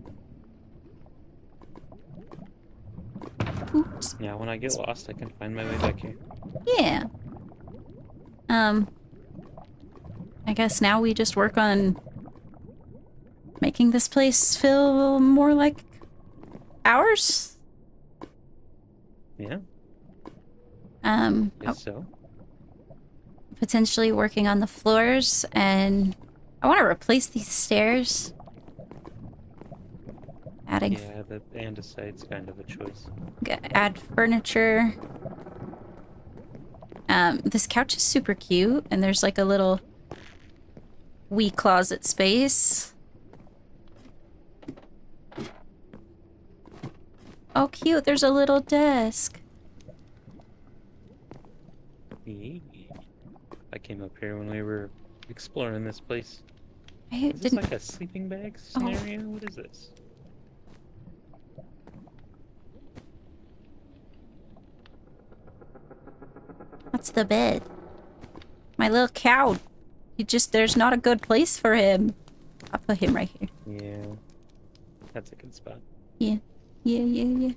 Oops. Now when I get lost, I can find my way back here. Yeah. I guess now we just work on making this place feel more like ours. Yeah, Oh, guess so. potentially working on the floors, and I want to replace these stairs. Adding, Yeah, the andesite's kind of a choice. add furniture. This couch is super cute, and there's like a little wee closet space. Oh, cute! There's a little desk. Yeah. I came up here when we were exploring this place. I Is this didn't. like a sleeping bag scenario? What is this? What's the bed? My little cow. There's not a good place for him. I'll put him right here. Yeah, that's a good spot. Yeah. Yeah, yeah, yeah.